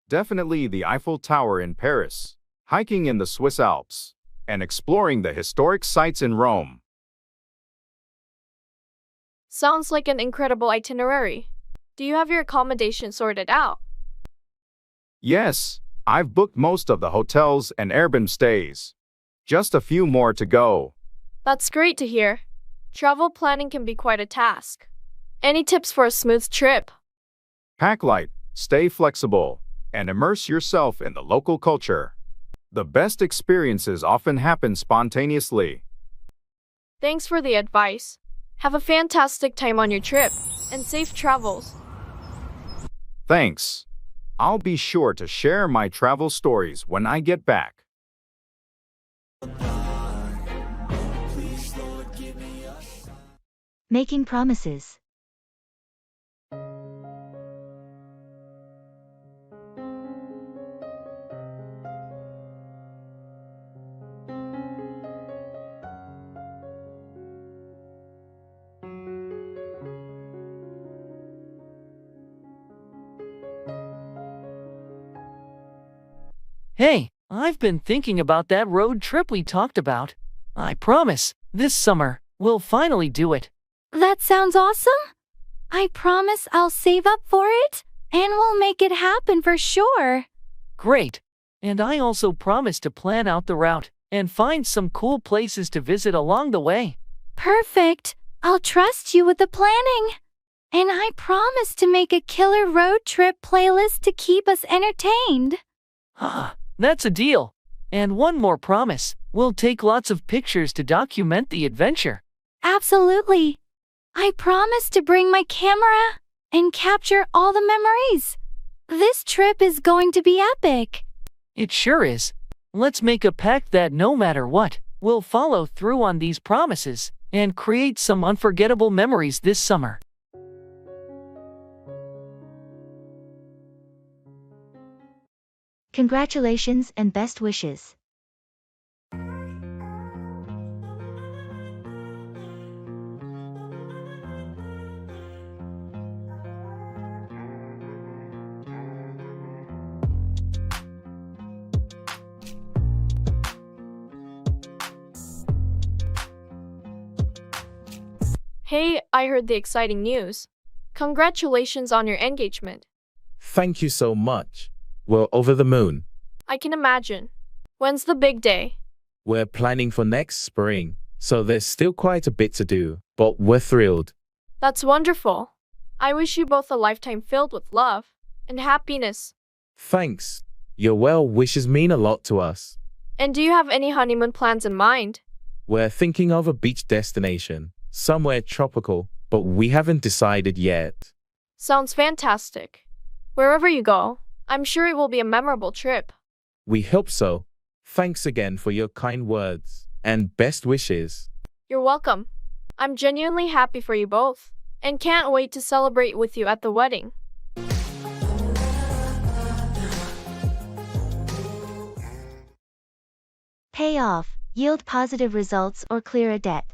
Definitely the Eiffel Tower in Paris, hiking in the Swiss Alps, and exploring the historic sites in Rome. Sounds like an incredible itinerary. Do you have your accommodation sorted out? Yes, I've booked most of the hotels and Airbnb stays. Just a few more to go. That's great to hear. Travel planning can be quite a task. Any tips for a smooth trip? Pack light, stay flexible, and immerse yourself in the local culture. The best experiences often happen spontaneously. Thanks for the advice. Have a fantastic time on your trip, and safe travels. Thanks. I'll be sure to share my travel stories when I get back. Making promises. Hey, I've been thinking about that road trip we talked about. I promise, this summer, we'll finally do it. That sounds awesome. I promise I'll save up for it, and we'll make it happen for sure. Great. And I also promise to plan out the route and find some cool places to visit along the way. Perfect. I'll trust you with the planning. And I promise to make a killer road trip playlist to keep us entertained. That's a deal. And one more promise. We'll take lots of pictures to document the adventure. Absolutely. I promise to bring my camera and capture all the memories. This trip is going to be epic. It sure is. Let's make a pact that no matter what, we'll follow through on these promises and create some unforgettable memories this summer. Congratulations and best wishes. Hey, I heard the exciting news. Congratulations on your engagement. Thank you so much. We're over the moon. I can imagine. When's the big day? We're planning for next spring, so there's still quite a bit to do, but we're thrilled. That's wonderful. I wish you both a lifetime filled with love and happiness. Thanks. Your well wishes mean a lot to us. And do you have any honeymoon plans in mind? We're thinking of a beach destination, somewhere tropical, but we haven't decided yet. Sounds fantastic. Wherever you go, I'm sure it will be a memorable trip. We hope so. Thanks again for your kind words and best wishes. You're welcome. I'm genuinely happy for you both and can't wait to celebrate with you at the wedding. Pay off, yield positive results or clear a debt.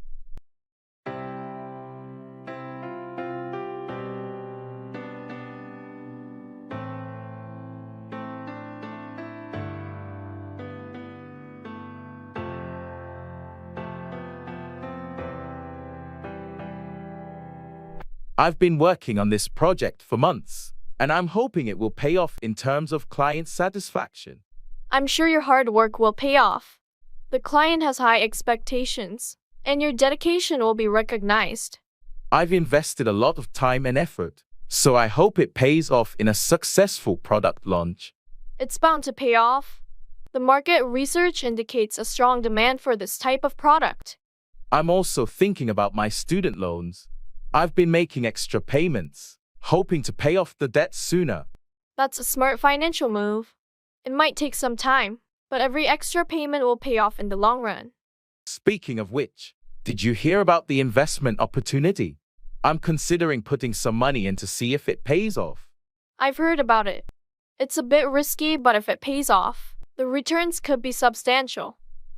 I've been working on this project for months, and I'm hoping it will pay off in terms of client satisfaction. I'm sure your hard work will pay off. The client has high expectations, and your dedication will be recognized. I've invested a lot of time and effort, so I hope it pays off in a successful product launch. It's bound to pay off. The market research indicates a strong demand for this type of product. I'm also thinking about my student loans. I've been making extra payments, hoping to pay off the debt sooner. That's a smart financial move. It might take some time, but every extra payment will pay off in the long run. Speaking of which, did you hear about the investment opportunity? I'm considering putting some money in to see if it pays off. I've heard about it. It's a bit risky, but if it pays off, the returns could be substantial.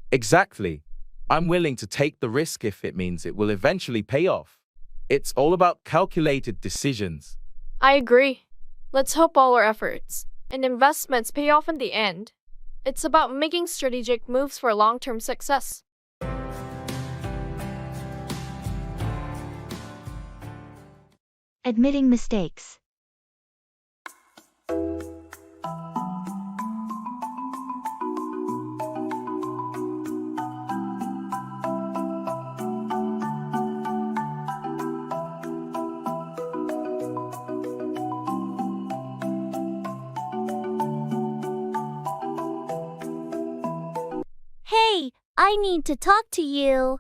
Exactly. I'm willing to take the risk if it means it will eventually pay off. It's all about calculated decisions. I agree. Let's hope all our efforts and investments pay off in the end. It's about making strategic moves for long-term success. Admitting mistakes. Hey, I need to talk to you.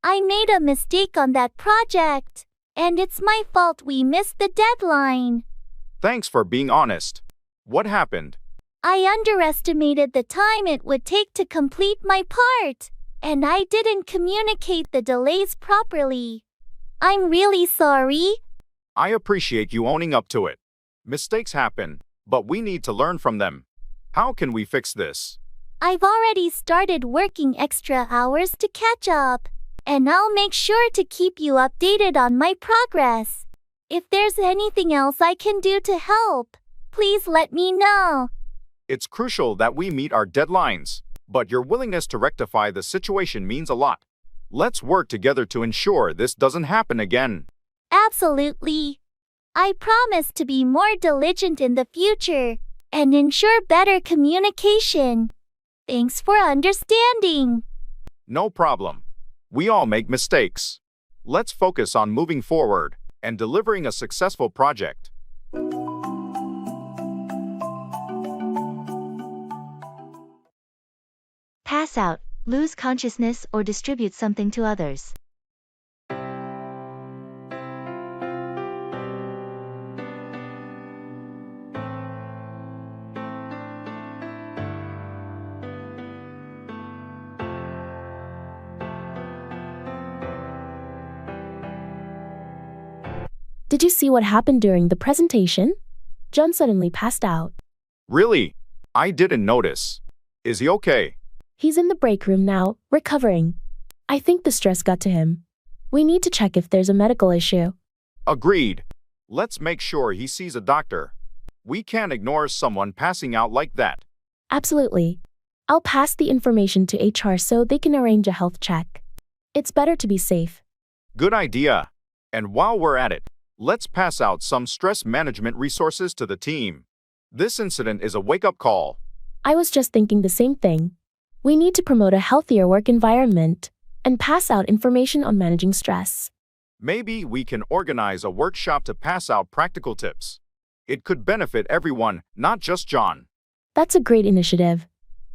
I made a mistake on that project, and it's my fault we missed the deadline. Thanks for being honest. What happened? I underestimated the time it would take to complete my part, and I didn't communicate the delays properly. I'm really sorry. I appreciate you owning up to it. Mistakes happen, but we need to learn from them. How can we fix this? I've already started working extra hours to catch up, and I'll make sure to keep you updated on my progress. If there's anything else I can do to help, please let me know. It's crucial that we meet our deadlines, but your willingness to rectify the situation means a lot. Let's work together to ensure this doesn't happen again. Absolutely. I promise to be more diligent in the future and ensure better communication. Thanks for understanding. No problem. We all make mistakes. Let's focus on moving forward and delivering a successful project. Pass out, lose consciousness, or distribute something to others. Did you see what happened during the presentation? John suddenly passed out. Really? I didn't notice. Is he okay? He's in the break room now, recovering. I think the stress got to him. We need to check if there's a medical issue. Agreed. Let's make sure he sees a doctor. We can't ignore someone passing out like that. Absolutely. I'll pass the information to HR so they can arrange a health check. It's better to be safe. Good idea. And while we're at it, let's pass out some stress management resources to the team. This incident is a wake-up call. I was just thinking the same thing. We need to promote a healthier work environment and pass out information on managing stress. Maybe we can organize a workshop to pass out practical tips. It could benefit everyone, not just John. That's a great initiative.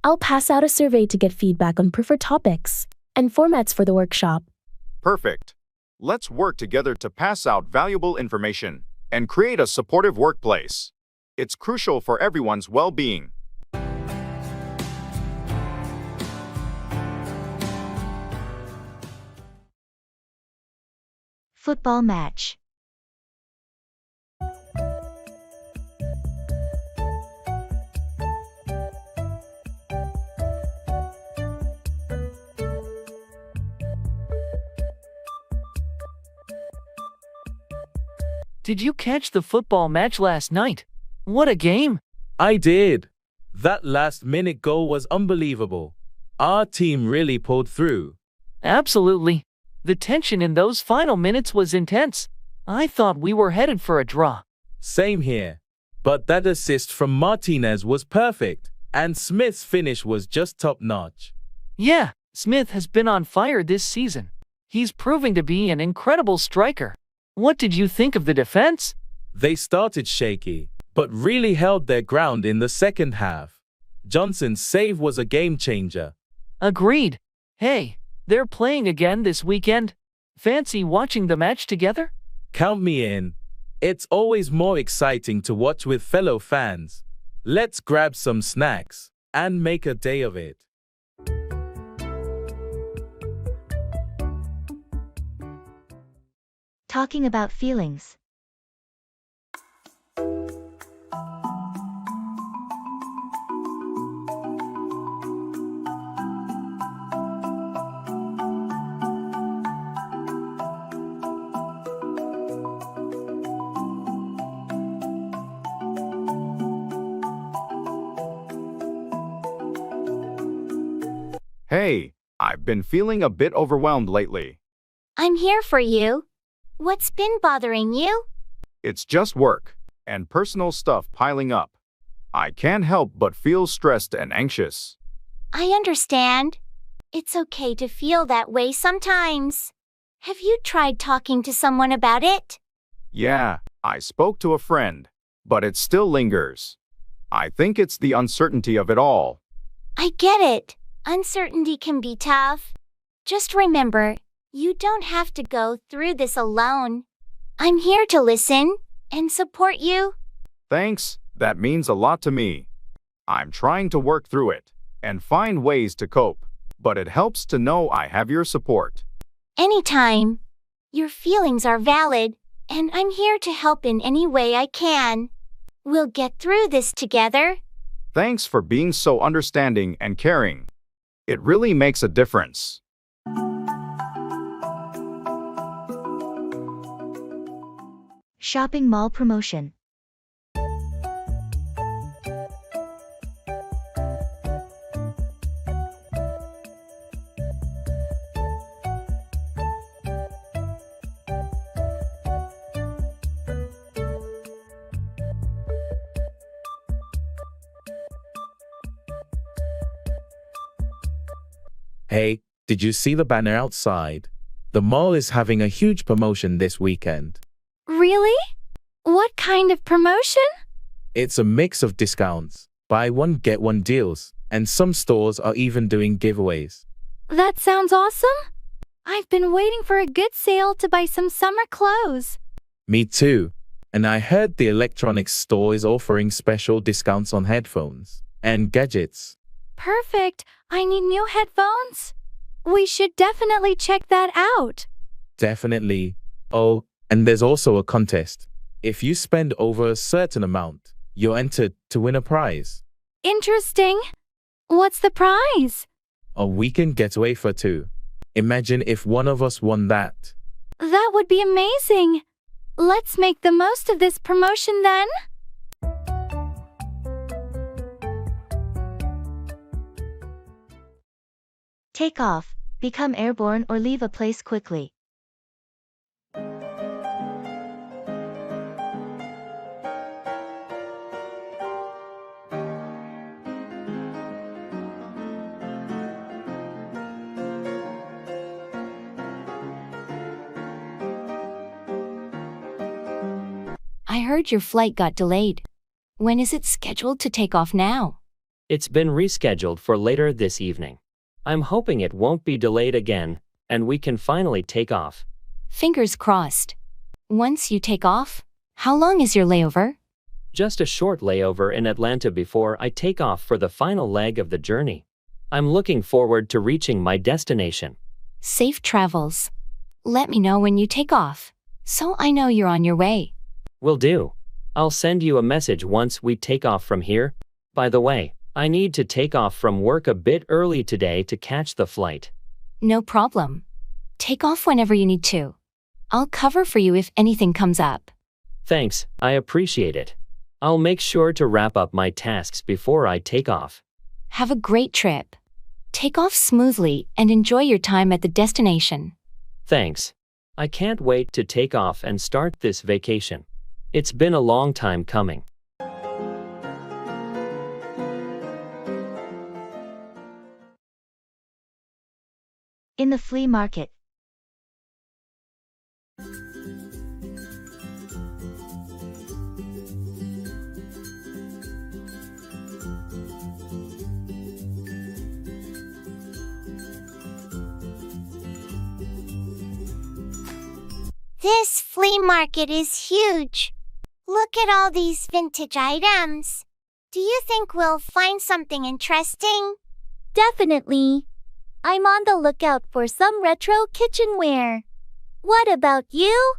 I'll pass out a survey to get feedback on preferred topics and formats for the workshop. Perfect. Let's work together to pass out valuable information and create a supportive workplace. It's crucial for everyone's well-being. Football match. Did you catch the football match last night? What a game! I did. That last-minute goal was unbelievable. Our team really pulled through. Absolutely. The tension in those final minutes was intense. I thought we were headed for a draw. Same here. But that assist from Martinez was perfect, and Smith's finish was just top-notch. Yeah, Smith has been on fire this season. He's proving to be an incredible striker. What did you think of the defense? They started shaky, but really held their ground in the second half. Johnson's save was a game-changer. Agreed. Hey, they're playing again this weekend. Fancy watching the match together? Count me in. It's always more exciting to watch with fellow fans. Let's grab some snacks and make a day of it. Talking about feelings. Hey, I've been feeling a bit overwhelmed lately. I'm here for you. What's been bothering you? It's just work and personal stuff piling up. I can't help but feel stressed and anxious. I understand. It's okay to feel that way sometimes. Have you tried talking to someone about it? Yeah, I spoke to a friend, but it still lingers. I think it's the uncertainty of it all. I get it. Uncertainty can be tough. Just remember, you don't have to go through this alone. I'm here to listen and support you. Thanks, that means a lot to me. I'm trying to work through it and find ways to cope, but it helps to know I have your support. Anytime. Your feelings are valid, and I'm here to help in any way I can. We'll get through this together. Thanks for being so understanding and caring. It really makes a difference. Shopping mall promotion. Hey, did you see the banner outside? The mall is having a huge promotion this weekend. Really? What kind of promotion? It's a mix of discounts, buy one get one deals, and some stores are even doing giveaways. That sounds awesome. I've been waiting for a good sale to buy some summer clothes. Me too. And I heard the electronics store is offering special discounts on headphones and gadgets. Perfect. I need new headphones. We should definitely check that out. Definitely. Oh, and there's also a contest. If you spend over a certain amount, you're entered to win a prize. Interesting. What's the prize? A weekend getaway for two. Imagine if one of us won that. That would be amazing. Let's make the most of this promotion then. Take off, become airborne or leave a place quickly. I heard your flight got delayed. When is it scheduled to take off now? It's been rescheduled for later this evening. I'm hoping it won't be delayed again, and we can finally take off. Fingers crossed. Once you take off, how long is your layover? Just a short layover in Atlanta before I take off for the final leg of the journey. I'm looking forward to reaching my destination. Safe travels. Let me know when you take off, so I know you're on your way. Will do. I'll send you a message once we take off from here. By the way, I need to take off from work a bit early today to catch the flight. No problem. Take off whenever you need to. I'll cover for you if anything comes up. Thanks, I appreciate it. I'll make sure to wrap up my tasks before I take off. Have a great trip. Take off smoothly and enjoy your time at the destination. Thanks. I can't wait to take off and start this vacation. It's been a long time coming. In the flea market. This flea market is huge. Look at all these vintage items. Do you think we'll find something interesting? Definitely. I'm on the lookout for some retro kitchenware. What about you?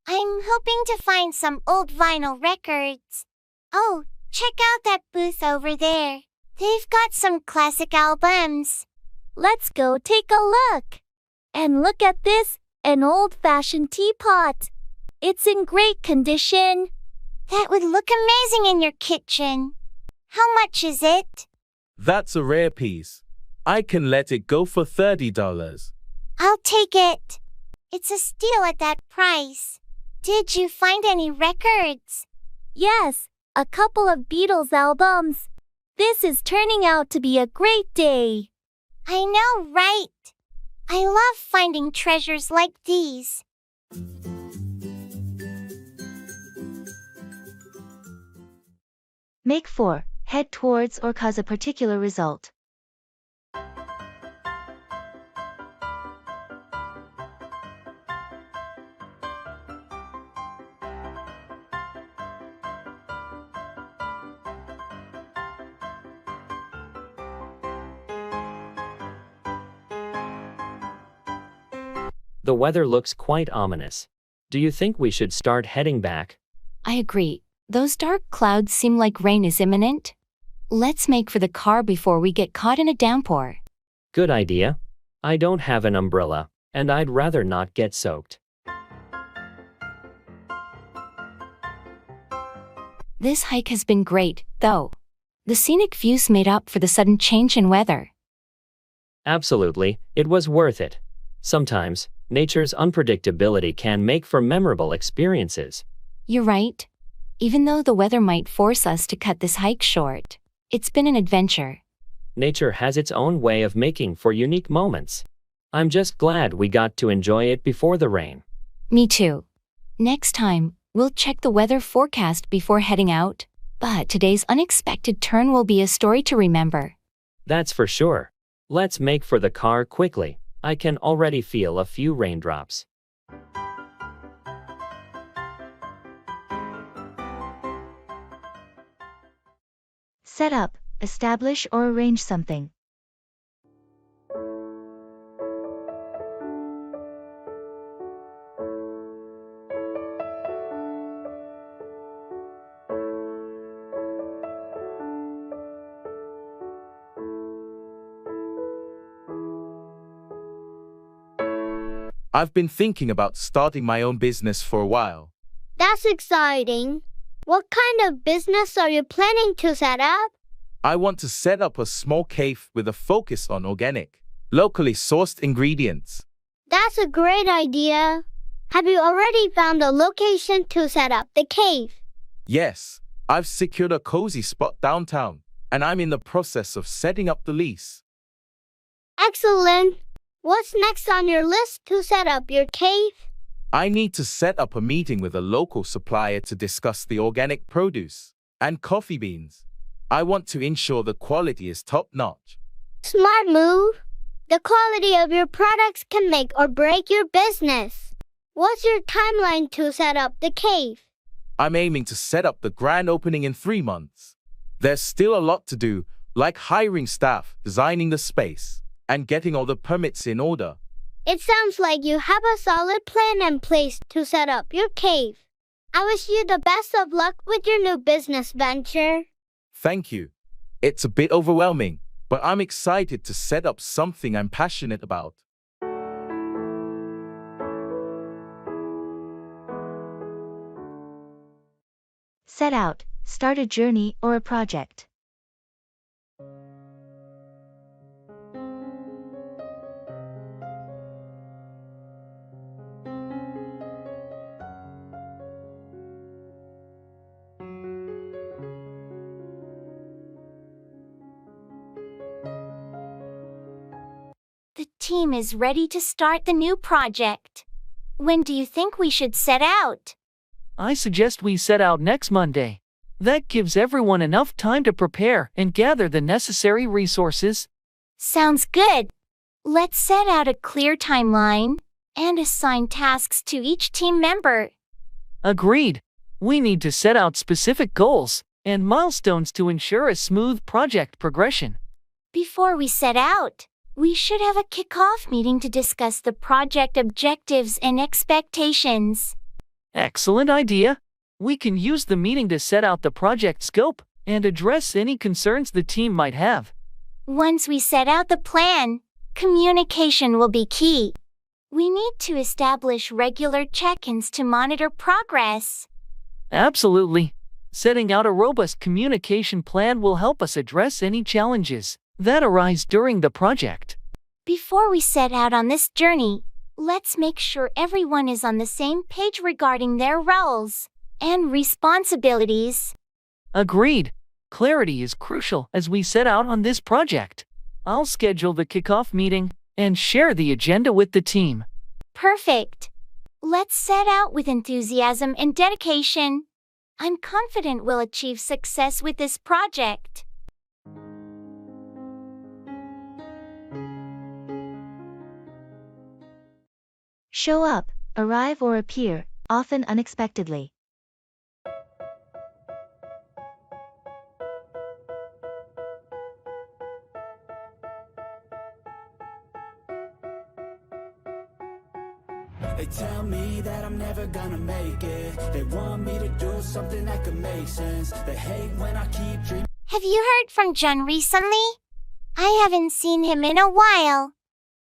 I'm hoping to find some old vinyl records. Oh, check out that booth over there. They've got some classic albums. Let's go take a look. And look at this, an old-fashioned teapot. It's in great condition. That would look amazing in your kitchen. How much is it? That's a rare piece. I can let it go for $30. I'll take it. It's a steal at that price. Did you find any records? Yes, a couple of Beatles albums. This is turning out to be a great day. I know, right? I love finding treasures like these. Make 4. Head towards or cause a particular result. The weather looks quite ominous. Do you think we should start heading back? I agree. Those dark clouds seem like rain is imminent. Let's make for the car before we get caught in a downpour. Good idea. I don't have an umbrella, and I'd rather not get soaked. This hike has been great, though. The scenic views made up for the sudden change in weather. Absolutely, it was worth it. Sometimes, nature's unpredictability can make for memorable experiences. You're right. Even though the weather might force us to cut this hike short, it's been an adventure. Nature has its own way of making for unique moments. I'm just glad we got to enjoy it before the rain. Me too. Next time, we'll check the weather forecast before heading out, but today's unexpected turn will be a story to remember. That's for sure. Let's make for the car quickly. I can already feel a few raindrops. Set up, establish or arrange something. I've been thinking about starting my own business for a while. That's exciting. What kind of business are you planning to set up? I want to set up a small cave with a focus on organic, locally sourced ingredients. That's a great idea. Have you already found a location to set up the cave? Yes, I've secured a cozy spot downtown, and I'm in the process of setting up the lease. Excellent. What's next on your list to set up your cave? I need to set up a meeting with a local supplier to discuss the organic produce and coffee beans. I want to ensure the quality is top-notch. Smart move. The quality of your products can make or break your business. What's your timeline to set up the cave? I'm aiming to set up the grand opening in 3 months. There's still a lot to do, like hiring staff, designing the space, and getting all the permits in order. It sounds like you have a solid plan in place to set up your cave. I wish you the best of luck with your new business venture. Thank you. It's a bit overwhelming, but I'm excited to set up something I'm passionate about. Set out, start a journey or a project. The team is ready to start the new project. When do you think we should set out? I suggest we set out next Monday. That gives everyone enough time to prepare and gather the necessary resources. Sounds good. Let's set out a clear timeline and assign tasks to each team member. Agreed. We need to set out specific goals and milestones to ensure a smooth project progression. Before we set out, we should have a kickoff meeting to discuss the project objectives and expectations. Excellent idea. We can use the meeting to set out the project scope and address any concerns the team might have. Once we set out the plan, communication will be key. We need to establish regular check-ins to monitor progress. Absolutely. Setting out a robust communication plan will help us address any challenges that arise during the project. Before we set out on this journey, let's make sure everyone is on the same page regarding their roles and responsibilities. Agreed. Clarity is crucial as we set out on this project. I'll schedule the kickoff meeting and share the agenda with the team. Perfect. Let's set out with enthusiasm and dedication. I'm confident we'll achieve success with this project. Show up, arrive or appear, often unexpectedly. They tell me that I'm never gonna make it. They want me to do something that could make sense. They hate when I keep dreaming. Have you heard from John recently? I haven't seen him in a while.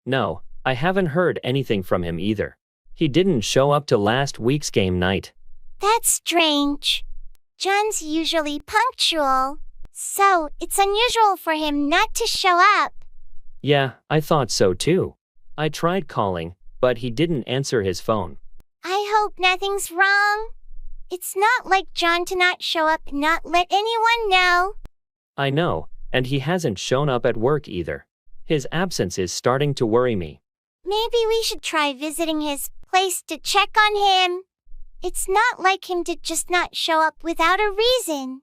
No, I haven't heard anything from him either. He didn't show up to last week's game night. That's strange. John's usually punctual, so it's unusual for him not to show up. Yeah, I thought so too. I tried calling, but he didn't answer his phone. I hope nothing's wrong. It's not like John to not show up and not let anyone know. I know, and he hasn't shown up at work either. His absence is starting to worry me. Maybe we should try visiting his place to check on him. It's not like him to just not show up without a reason.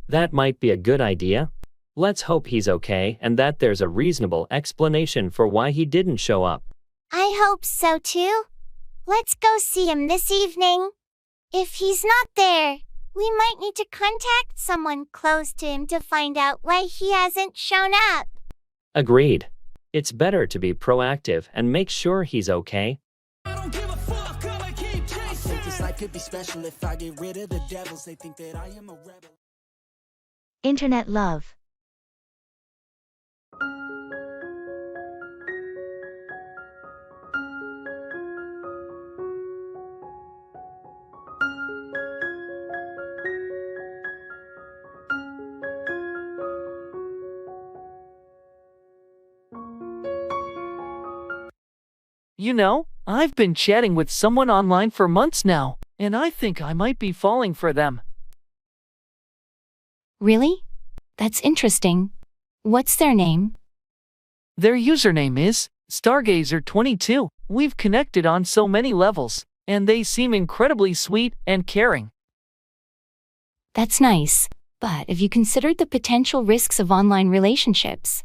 That might be a good idea. Let's hope he's okay and that there's a reasonable explanation for why he didn't show up. I hope so too. Let's go see him this evening. If he's not there, we might need to contact someone close to him to find out why he hasn't shown up. Agreed. It's better to be proactive and make sure he's okay. I don't give a fuck, I'ma keep chasing. I think this life could be special if I get rid of the devils. They think that I am a rebel. Internet love. You know, I've been chatting with someone online for months now, and I think I might be falling for them. Really? That's interesting. What's their name? Their username is Stargazer22. We've connected on so many levels, and they seem incredibly sweet and caring. That's nice. But have you considered the potential risks of online relationships?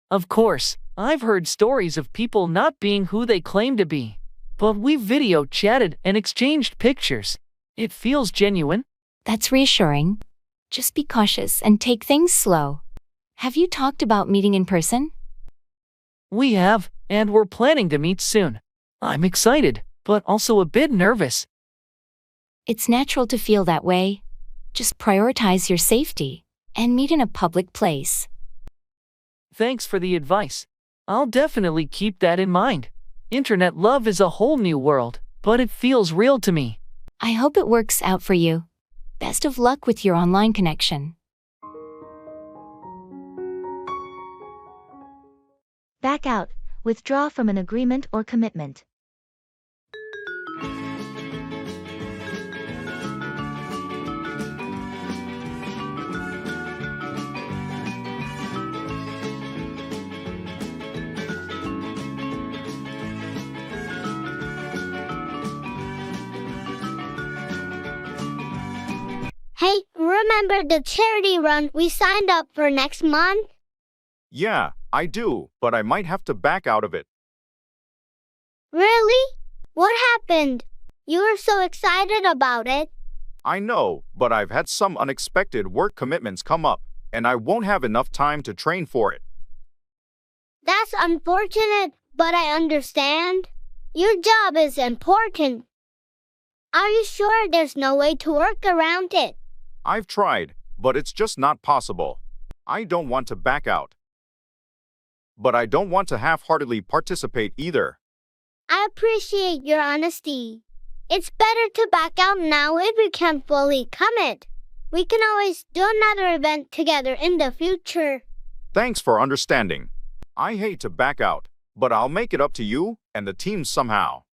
Of course, I've heard stories of people not being who they claim to be. But we've video chatted and exchanged pictures. It feels genuine. That's reassuring. Just be cautious and take things slow. Have you talked about meeting in person? We have, and we're planning to meet soon. I'm excited, but also a bit nervous. It's natural to feel that way. Just prioritize your safety and meet in a public place. Thanks for the advice. I'll definitely keep that in mind. Internet love is a whole new world, but it feels real to me. I hope it works out for you. Best of luck with your online connection. Back out, withdraw from an agreement or commitment. Hey, remember the charity run we signed up for next month? Yeah, I do, but I might have to back out of it. Really? What happened? You were so excited about it. I know, but I've had some unexpected work commitments come up, and I won't have enough time to train for it. That's unfortunate, but I understand. Your job is important. Are you sure there's no way to work around it? I've tried, but it's just not possible. I don't want to back out. But I don't want to half-heartedly participate either. I appreciate your honesty. It's better to back out now if we can't fully commit. We can always do another event together in the future. Thanks for understanding. I hate to back out, but I'll make it up to you and the team somehow.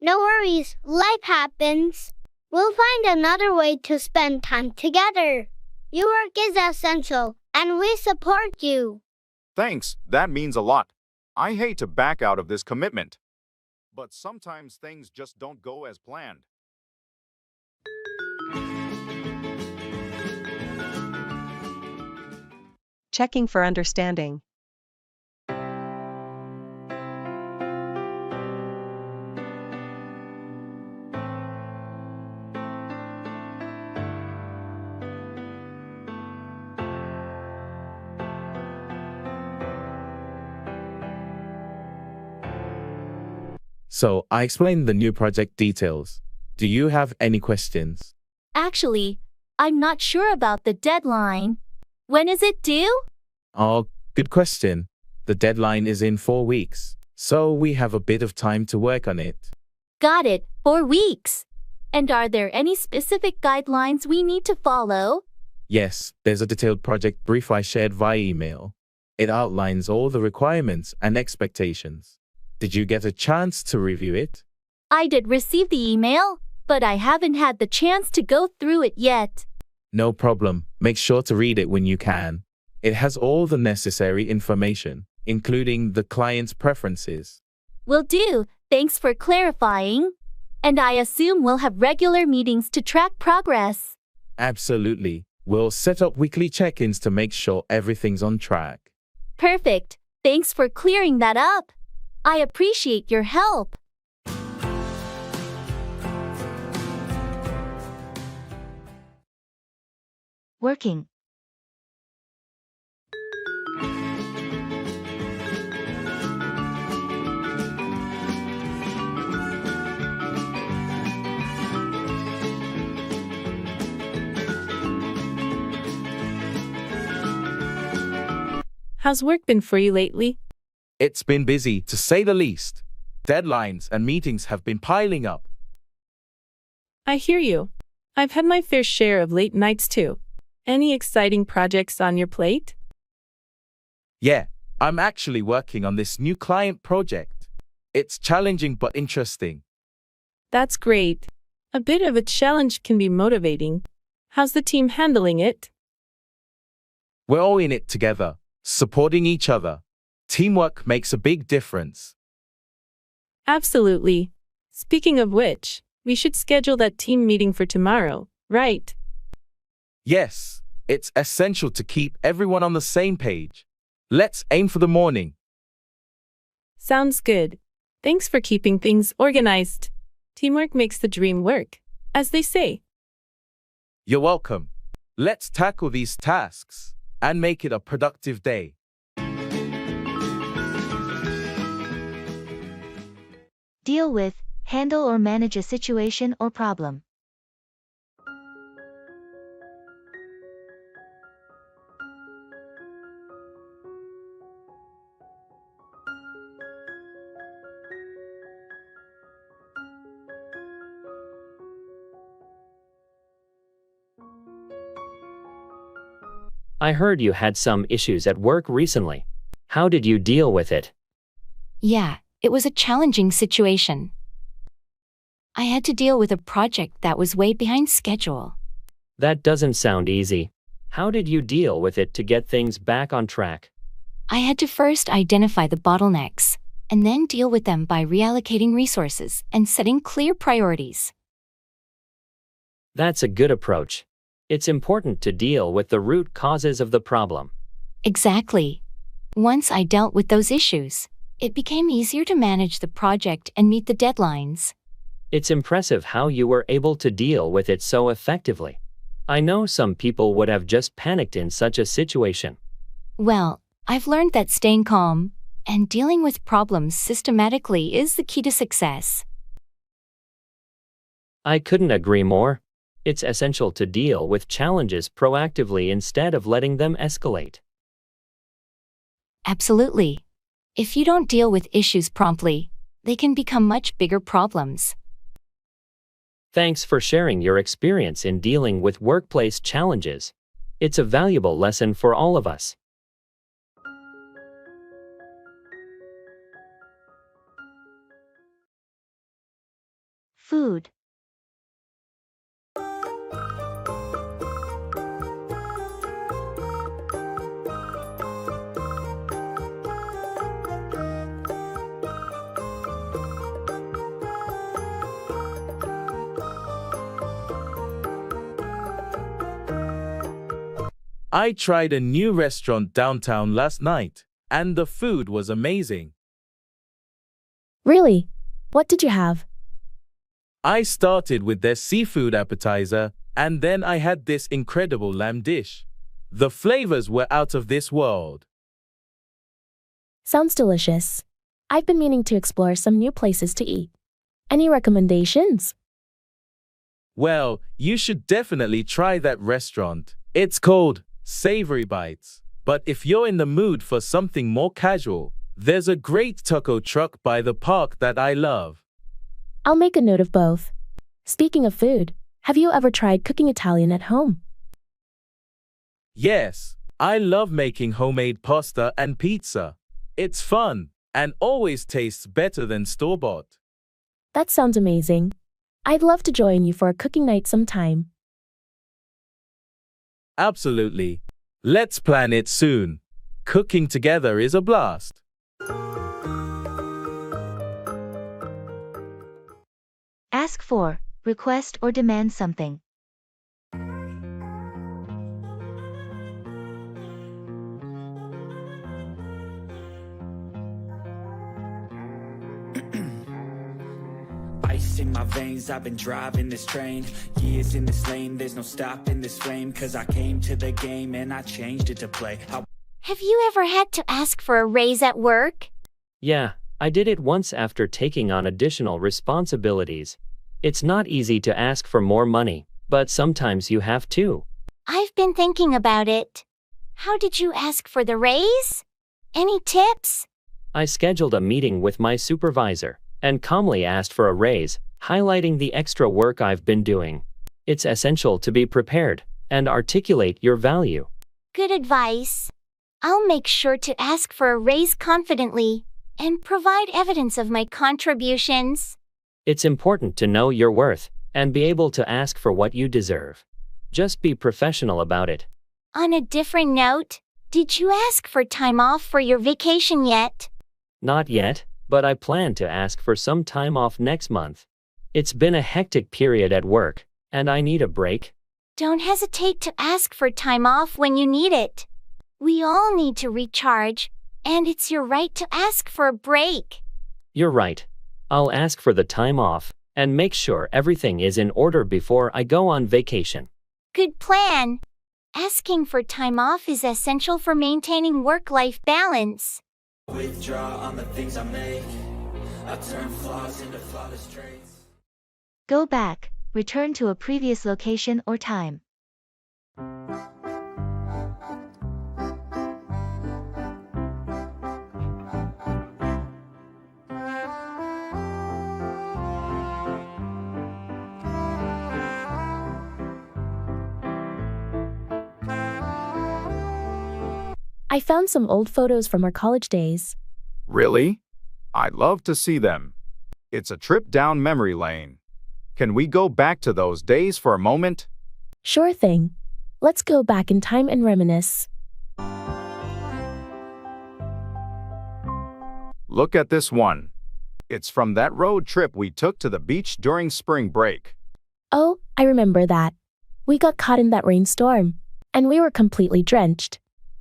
No worries, life happens. We'll find another way to spend time together. Your work is essential, and we support you. Thanks, that means a lot. I hate to back out of this commitment. But sometimes things just don't go as planned. Checking for understanding. So I explained the new project details. Do you have any questions? Actually, I'm not sure about the deadline. When is it due? Oh, good question. The deadline is in 4 weeks, so we have a bit of time to work on it. Got it, 4 weeks. And are there any specific guidelines we need to follow? Yes, there's a detailed project brief I shared via email. It outlines all the requirements and expectations. Did you get a chance to review it? I did receive the email, but I haven't had the chance to go through it yet. No problem. Make sure to read it when you can. It has all the necessary information, including the client's preferences. Will do. Thanks for clarifying. And I assume we'll have regular meetings to track progress. Absolutely. We'll set up weekly check-ins to make sure everything's on track. Perfect. Thanks for clearing that up. I appreciate your help. Working. How's work been for you lately? It's been busy, to say the least. Deadlines and meetings have been piling up. I hear you. I've had my fair share of late nights too. Any exciting projects on your plate? Yeah, I'm actually working on this new client project. It's challenging but interesting. That's great. A bit of a challenge can be motivating. How's the team handling it? We're all in it together, supporting each other. Teamwork makes a big difference. Absolutely. Speaking of which, we should schedule that team meeting for tomorrow, right? Yes, it's essential to keep everyone on the same page. Let's aim for the morning. Sounds good. Thanks for keeping things organized. Teamwork makes the dream work, as they say. You're welcome. Let's tackle these tasks and make it a productive day. Deal with, handle or manage a situation or problem. I heard you had some issues at work recently. How did you deal with it? Yeah, it was a challenging situation. I had to deal with a project that was way behind schedule. That doesn't sound easy. How did you deal with it to get things back on track? I had to first identify the bottlenecks, and then deal with them by reallocating resources and setting clear priorities. That's a good approach. It's important to deal with the root causes of the problem. Exactly. Once I dealt with those issues, it became easier to manage the project and meet the deadlines. It's impressive how you were able to deal with it so effectively. I know some people would have just panicked in such a situation. Well, I've learned that staying calm and dealing with problems systematically is the key to success. I couldn't agree more. It's essential to deal with challenges proactively instead of letting them escalate. Absolutely. If you don't deal with issues promptly, they can become much bigger problems. Thanks for sharing your experience in dealing with workplace challenges. It's a valuable lesson for all of us. Food. I tried a new restaurant downtown last night, and the food was amazing. Really? What did you have? I started with their seafood appetizer, and then I had this incredible lamb dish. The flavors were out of this world. Sounds delicious. I've been meaning to explore some new places to eat. Any recommendations? Well, you should definitely try that restaurant. It's called Savory Bites. But if you're in the mood for something more casual, there's a great taco truck by the park that I love. I'll make a note of both. Speaking of food, have you ever tried cooking Italian at home? Yes, I love making homemade pasta and pizza. It's fun and always tastes better than store-bought. That sounds amazing. I'd love to join you for a cooking night sometime. Absolutely. Let's plan it soon. Cooking together is a blast. Ask for, request or demand something. Ice in my veins, I've been driving this train. Years in this lane, there's no stopping this flame. Cause I came to the game and I changed it to play. Have you ever had to ask for a raise at work? Yeah, I did it once after taking on additional responsibilities. It's not easy to ask for more money, but sometimes you have to. I've been thinking about it. How did you ask for the raise? Any tips? I scheduled a meeting with my supervisor and calmly asked for a raise, highlighting the extra work I've been doing. It's essential to be prepared and articulate your value. Good advice. I'll make sure to ask for a raise confidently and provide evidence of my contributions. It's important to know your worth and be able to ask for what you deserve. Just be professional about it. On a different note, did you ask for time off for your vacation yet? Not yet, but I plan to ask for some time off next month. It's been a hectic period at work, and I need a break. Don't hesitate to ask for time off when you need it. We all need to recharge, and it's your right to ask for a break. You're right. I'll ask for the time off and make sure everything is in order before I go on vacation. Good plan. Asking for time off is essential for maintaining work-life balance. Withdraw on the things I make. I turn flaws into flawless traits. Go back, return to a previous location or time. I found some old photos from our college days. Really? I'd love to see them. It's a trip down memory lane. Can we go back to those days for a moment? Sure thing. Let's go back in time and reminisce. Look at this one. It's from that road trip we took to the beach during spring break. Oh, I remember that. We got caught in that rainstorm, and we were completely drenched.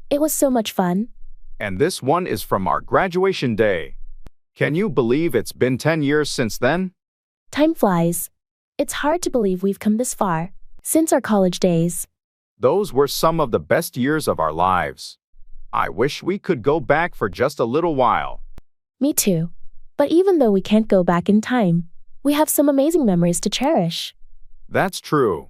It was so much fun. And this one is from our graduation day. Can you believe it's been 10 years since then? Time flies. It's hard to believe we've come this far since our college days. Those were some of the best years of our lives. I wish we could go back for just a little while. Me too. But even though we can't go back in time, we have some amazing memories to cherish. That's true.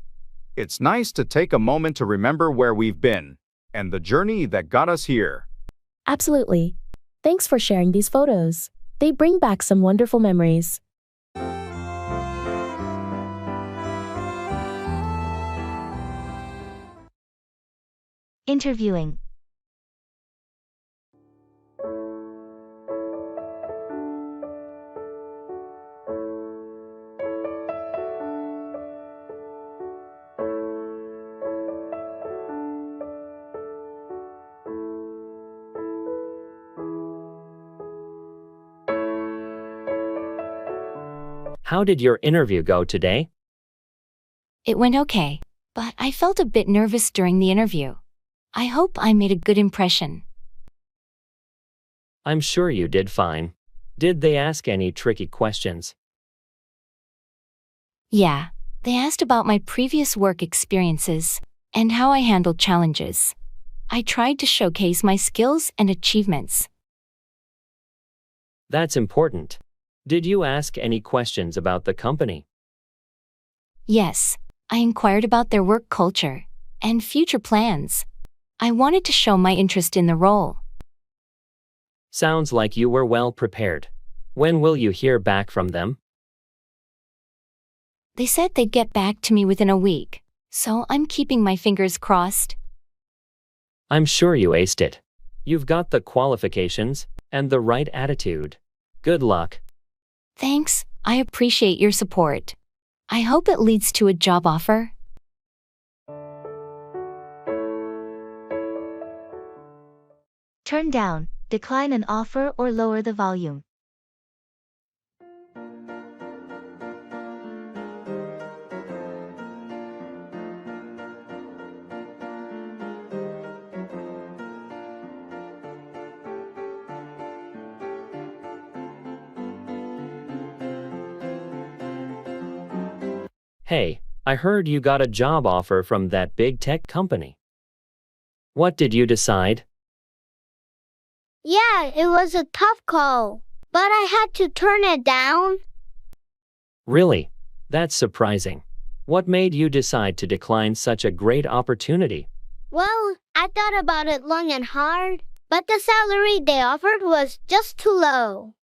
It's nice to take a moment to remember where we've been and the journey that got us here. Absolutely. Thanks for sharing these photos. They bring back some wonderful memories. Interviewing. How did your interview go today? It went okay, but I felt a bit nervous during the interview. I hope I made a good impression. I'm sure you did fine. Did they ask any tricky questions? Yeah, they asked about my previous work experiences and how I handled challenges. I tried to showcase my skills and achievements. That's important. Did you ask any questions about the company? Yes, I inquired about their work culture and future plans. I wanted to show my interest in the role. Sounds like you were well prepared. When will you hear back from them? They said they'd get back to me within a week, so I'm keeping my fingers crossed. I'm sure you aced it. You've got the qualifications and the right attitude. Good luck. Thanks, I appreciate your support. I hope it leads to a job offer. Turn down, decline an offer or lower the volume. Hey, I heard you got a job offer from that big tech company. What did you decide? Yeah, it was a tough call, but I had to turn it down. Really? That's surprising. What made you decide to decline such a great opportunity? Well, I thought about it long and hard, but the salary they offered was just too low.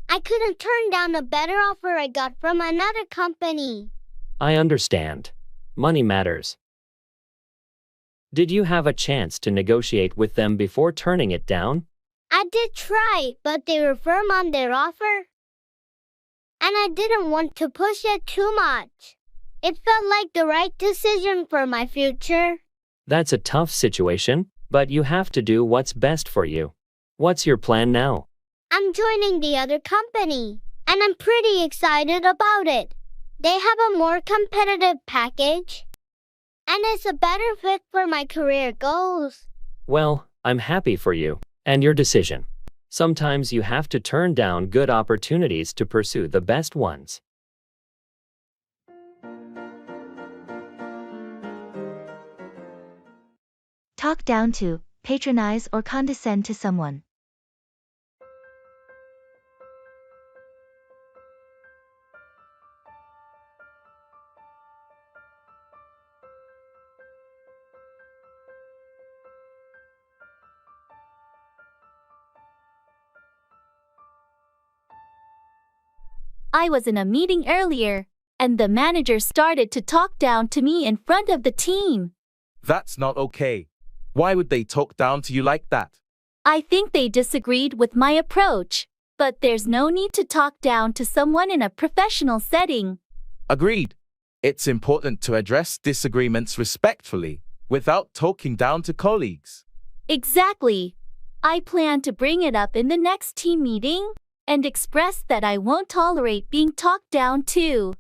I couldn't turn down a better offer I got from another company. I understand. Money matters. Did you have a chance to negotiate with them before turning it down? I did try, but they were firm on their offer. And I didn't want to push it too much. It felt like the right decision for my future. That's a tough situation, but you have to do what's best for you. What's your plan now? I'm joining the other company, and I'm pretty excited about it. They have a more competitive package, and it's a better fit for my career goals. Well, I'm happy for you and your decision. Sometimes you have to turn down good opportunities to pursue the best ones. Talk down to, patronize or condescend to someone. I was in a meeting earlier, and the manager started to talk down to me in front of the team. That's not okay. Why would they talk down to you like that? I think they disagreed with my approach, but there's no need to talk down to someone in a professional setting. Agreed. It's important to address disagreements respectfully, without talking down to colleagues. Exactly. I plan to bring it up in the next team meeting and express that I won't tolerate being talked down to.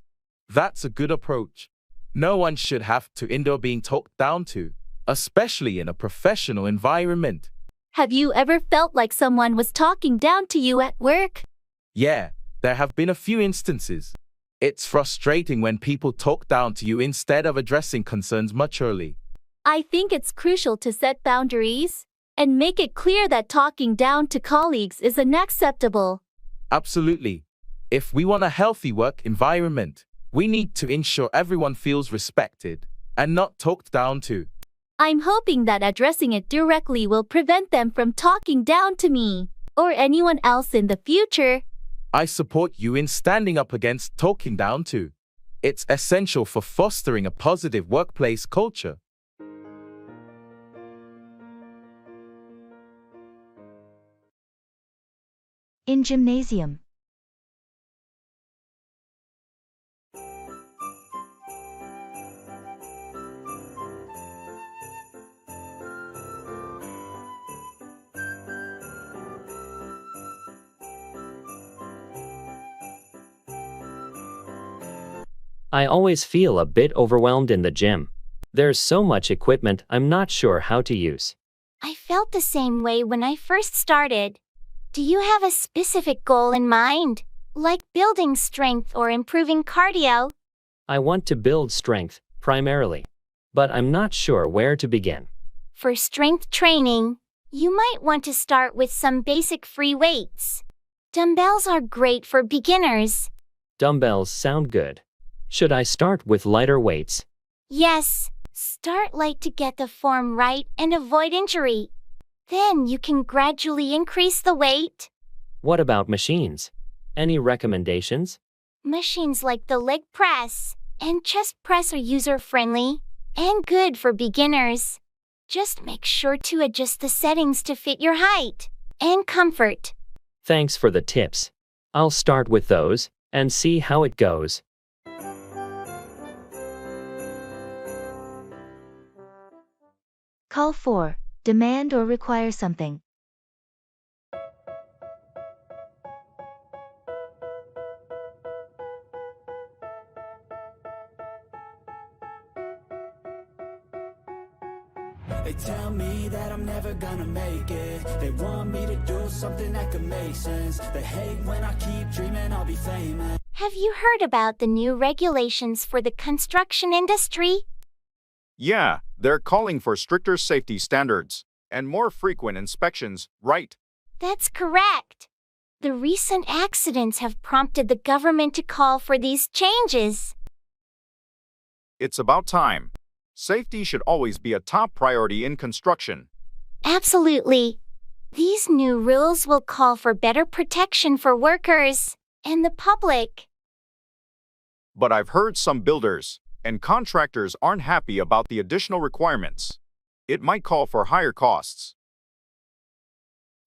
That's a good approach. No one should have to endure being talked down to, especially in a professional environment. Have you ever felt like someone was talking down to you at work? Yeah, there have been a few instances. It's frustrating when people talk down to you instead of addressing concerns maturely. I think it's crucial to set boundaries and make it clear that talking down to colleagues is unacceptable. Absolutely. If we want a healthy work environment, we need to ensure everyone feels respected and not talked down to. I'm hoping that addressing it directly will prevent them from talking down to me or anyone else in the future. I support you in standing up against talking down to. It's essential for fostering a positive workplace culture. In gymnasium. I always feel a bit overwhelmed in the gym. There's so much equipment I'm not sure how to use. I felt the same way when I first started. Do you have a specific goal in mind, like building strength or improving cardio? I want to build strength, primarily. But I'm not sure where to begin. For strength training, you might want to start with some basic free weights. Dumbbells are great for beginners. Dumbbells sound good. Should I start with lighter weights? Yes, start light to get the form right and avoid injury. Then you can gradually increase the weight. What about machines? Any recommendations? Machines like the leg press and chest press are user-friendly and good for beginners. Just make sure to adjust the settings to fit your height and comfort. Thanks for the tips. I'll start with those and see how it goes. Call 4. Demand or require something. They tell me that I'm never gonna make it. They want me to do something that could make sense. They hate when I keep dreaming I'll be famous. Have you heard about the new regulations for the construction industry? Yeah, they're calling for stricter safety standards and more frequent inspections, right? That's correct. The recent accidents have prompted the government to call for these changes. It's about time. Safety should always be a top priority in construction. Absolutely. These new rules will call for better protection for workers and the public. But I've heard some builders and contractors aren't happy about the additional requirements. It might call for higher costs.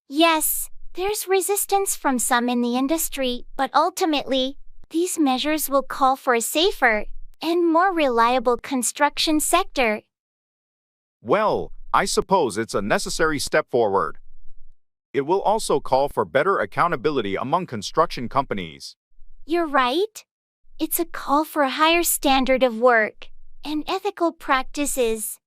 Yes, there's resistance from some in the industry, but ultimately, these measures will call for a safer and more reliable construction sector. Well, I suppose it's a necessary step forward. It will also call for better accountability among construction companies. You're right. It's a call for a higher standard of work and ethical practices.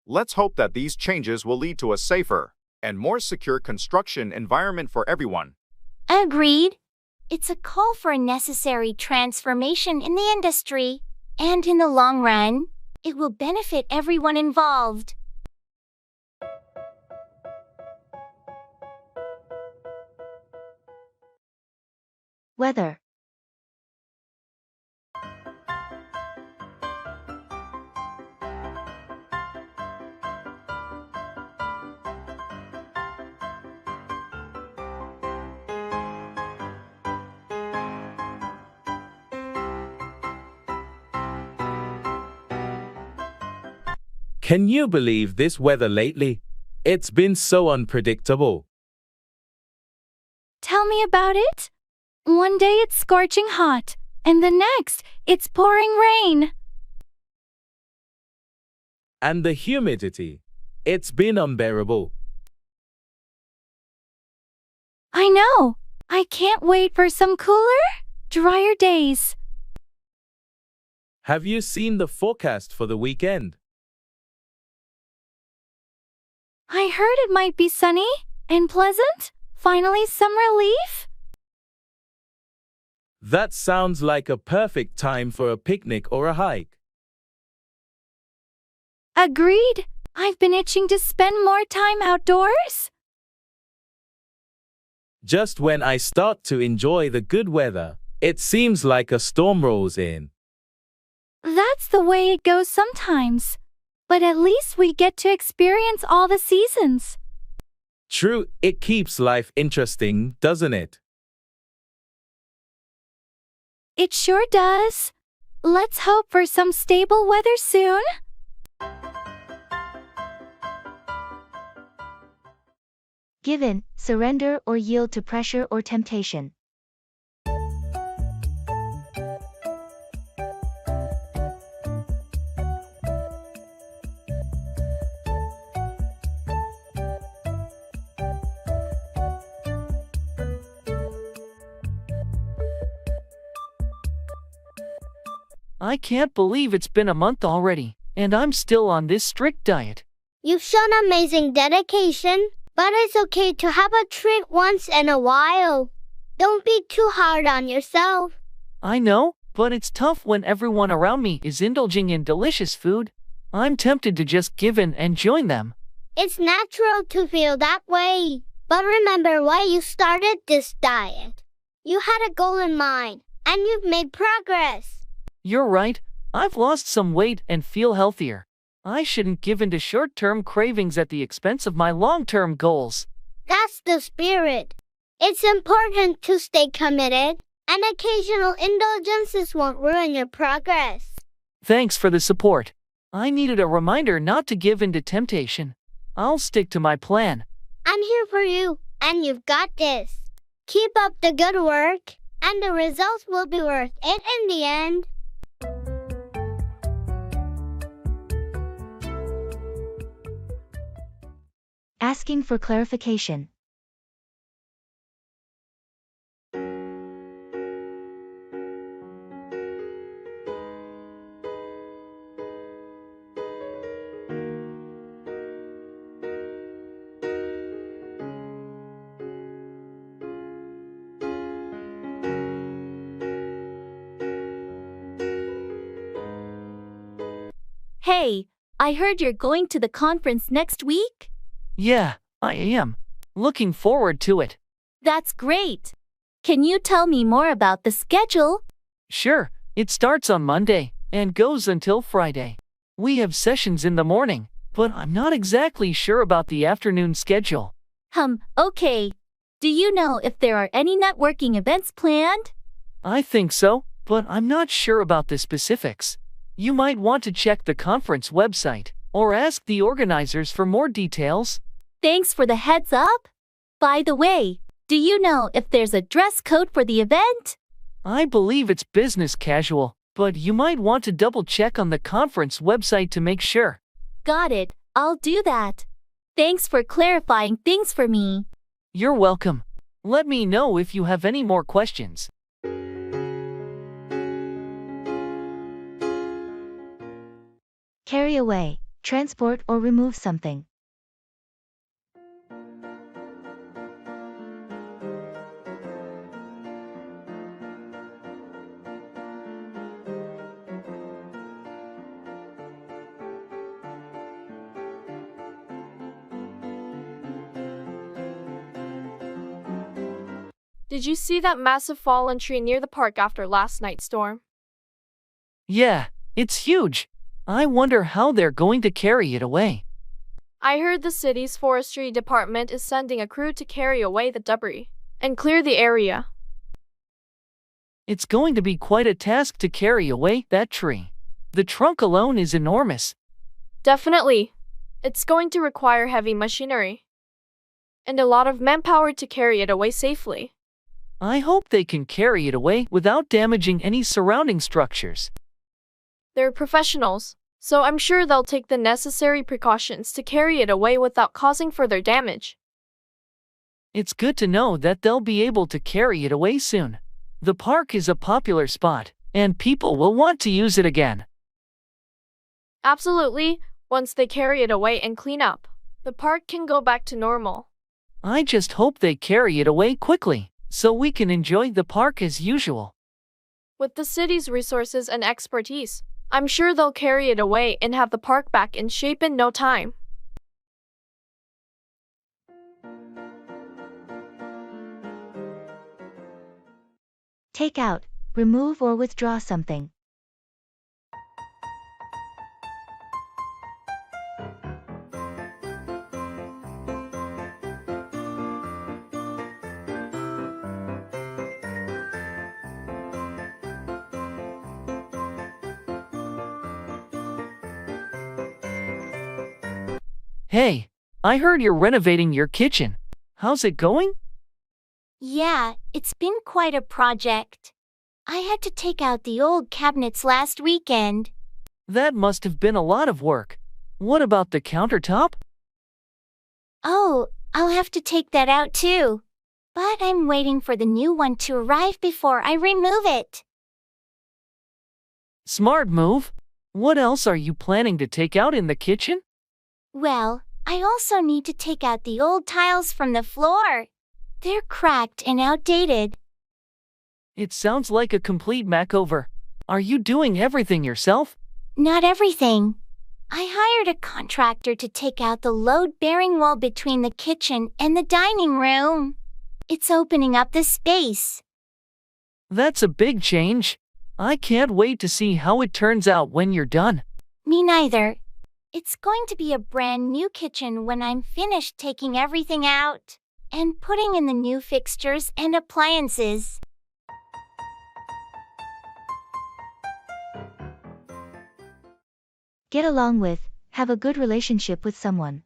Let's hope that these changes will lead to a safer and more secure construction environment for everyone. Agreed. It's a call for a necessary transformation in the industry, and in the long run, it will benefit everyone involved. Weather. Can you believe this weather lately? It's been so unpredictable. Tell me about it. One day it's scorching hot, and the next, it's pouring rain. And the humidity. It's been unbearable. I know. I can't wait for some cooler, drier days. Have you seen the forecast for the weekend? I heard it might be sunny and pleasant. Finally, some relief. That sounds like a perfect time for a picnic or a hike. Agreed. I've been itching to spend more time outdoors. Just when I start to enjoy the good weather, it seems like a storm rolls in. That's the way it goes sometimes. But at least we get to experience all the seasons. True, it keeps life interesting, doesn't it? It sure does. Let's hope for some stable weather soon. Give in, surrender or yield to pressure or temptation. I can't believe it's been a month already, and I'm still on this strict diet. You've shown amazing dedication, but it's okay to have a treat once in a while. Don't be too hard on yourself. I know, but it's tough when everyone around me is indulging in delicious food. I'm tempted to just give in and join them. It's natural to feel that way, but remember why you started this diet. You had a goal in mind, and you've made progress. You're right, I've lost some weight and feel healthier. I shouldn't give in to short-term cravings at the expense of my long-term goals. That's the spirit. It's important to stay committed, and occasional indulgences won't ruin your progress. Thanks for the support. I needed a reminder not to give in to temptation. I'll stick to my plan. I'm here for you, and you've got this. Keep up the good work, and the results will be worth it in the end. Asking for clarification. Hey, I heard you're going to the conference next week? Yeah, I am. Looking forward to it. That's great. Can you tell me more about the schedule? Sure, it starts on Monday and goes until Friday. We have sessions in the morning, but I'm not exactly sure about the afternoon schedule. Okay. Do you know if there are any networking events planned? I think so, but I'm not sure about the specifics. You might want to check the conference website or ask the organizers for more details. Thanks for the heads up. By the way, do you know if there's a dress code for the event? I believe it's business casual, but you might want to double check on the conference website to make sure. Got it. I'll do that. Thanks for clarifying things for me. You're welcome. Let me know if you have any more questions. Carry away, transport or remove something. Did you see that massive fallen tree near the park after last night's storm? Yeah, it's huge. I wonder how they're going to carry it away. I heard the city's forestry department is sending a crew to carry away the debris and clear the area. It's going to be quite a task to carry away that tree. The trunk alone is enormous. Definitely. It's going to require heavy machinery and a lot of manpower to carry it away safely. I hope they can carry it away without damaging any surrounding structures. They're professionals, so I'm sure they'll take the necessary precautions to carry it away without causing further damage. It's good to know that they'll be able to carry it away soon. The park is a popular spot, and people will want to use it again. Absolutely. Once they carry it away and clean up, the park can go back to normal. I just hope they carry it away quickly, so we can enjoy the park as usual. With the city's resources and expertise, I'm sure they'll carry it away and have the park back in shape in no time. Take out, remove or withdraw something. Hey, I heard you're renovating your kitchen. How's it going? Yeah, it's been quite a project. I had to take out the old cabinets last weekend. That must have been a lot of work. What about the countertop? Oh, I'll have to take that out too. But I'm waiting for the new one to arrive before I remove it. Smart move. What else are you planning to take out in the kitchen? Well, I also need to take out the old tiles from the floor. They're cracked and outdated. It sounds like a complete makeover. Are you doing everything yourself? Not everything. I hired a contractor to take out the load-bearing wall between the kitchen and the dining room. It's opening up the space. That's a big change. I can't wait to see how it turns out when you're done. Me neither. It's going to be a brand new kitchen when I'm finished taking everything out and putting in the new fixtures and appliances. Get along with, have a good relationship with someone.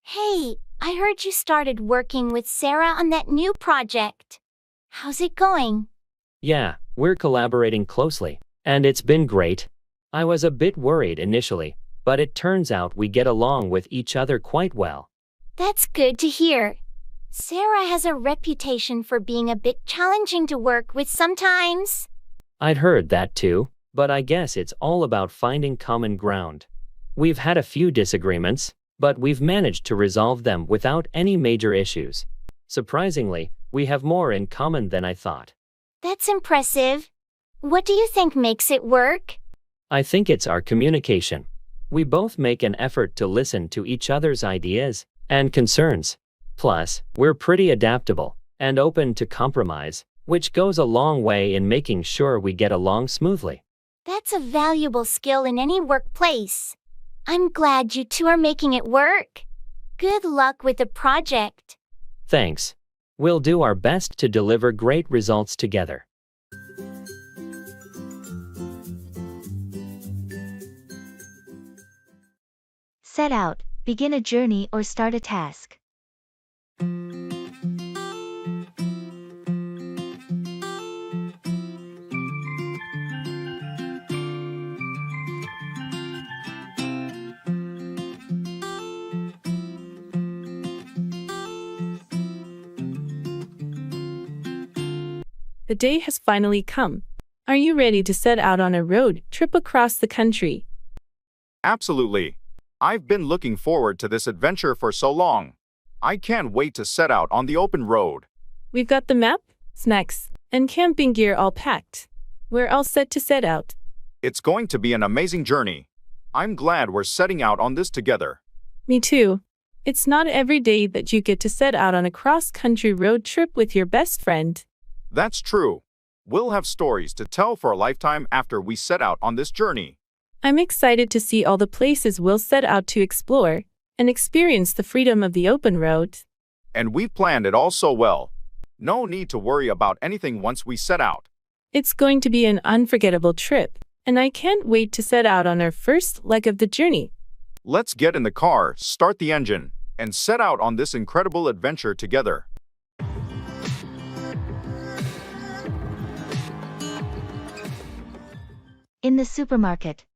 Hey, I heard you started working with Sarah on that new project. How's it going? Yeah, we're collaborating closely, and it's been great. I was a bit worried initially, but it turns out we get along with each other quite well. That's good to hear. Sarah has a reputation for being a bit challenging to work with sometimes. I'd heard that too, but I guess it's all about finding common ground. We've had a few disagreements, but we've managed to resolve them without any major issues. Surprisingly, we have more in common than I thought. That's impressive. What do you think makes it work? I think it's our communication. We both make an effort to listen to each other's ideas and concerns. Plus, we're pretty adaptable and open to compromise, which goes a long way in making sure we get along smoothly. That's a valuable skill in any workplace. I'm glad you two are making it work. Good luck with the project. Thanks. We'll do our best to deliver great results together. Set out, begin a journey or start a task. The day has finally come. Are you ready to set out on a road trip across the country? Absolutely. I've been looking forward to this adventure for so long. I can't wait to set out on the open road. We've got the map, snacks, and camping gear all packed. We're all set to set out. It's going to be an amazing journey. I'm glad we're setting out on this together. Me too. It's not every day that you get to set out on a cross-country road trip with your best friend. That's true. We'll have stories to tell for a lifetime after we set out on this journey. I'm excited to see all the places we'll set out to explore and experience the freedom of the open road. And we've planned it all so well. No need to worry about anything once we set out. It's going to be an unforgettable trip, and I can't wait to set out on our first leg of the journey. Let's get in the car, start the engine, and set out on this incredible adventure together. In the supermarket.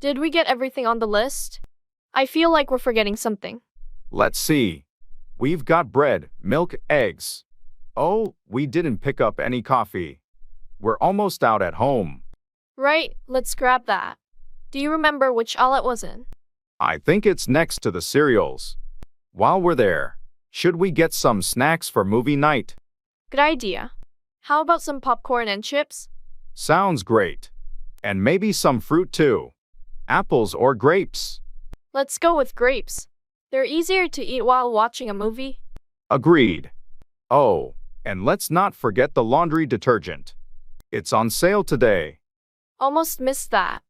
Did we get everything on the list? I feel like we're forgetting something. Let's see. We've got bread, milk, eggs. Oh, we didn't pick up any coffee. We're almost out at home. Right, let's grab that. Do you remember which aisle it was in? I think it's next to the cereals. While we're there, should we get some snacks for movie night? Good idea. How about some popcorn and chips? Sounds great. And maybe some fruit too. Apples or grapes. Let's go with grapes. They're easier to eat while watching a movie. Agreed. Oh, and let's not forget the laundry detergent. It's on sale today. Almost missed that.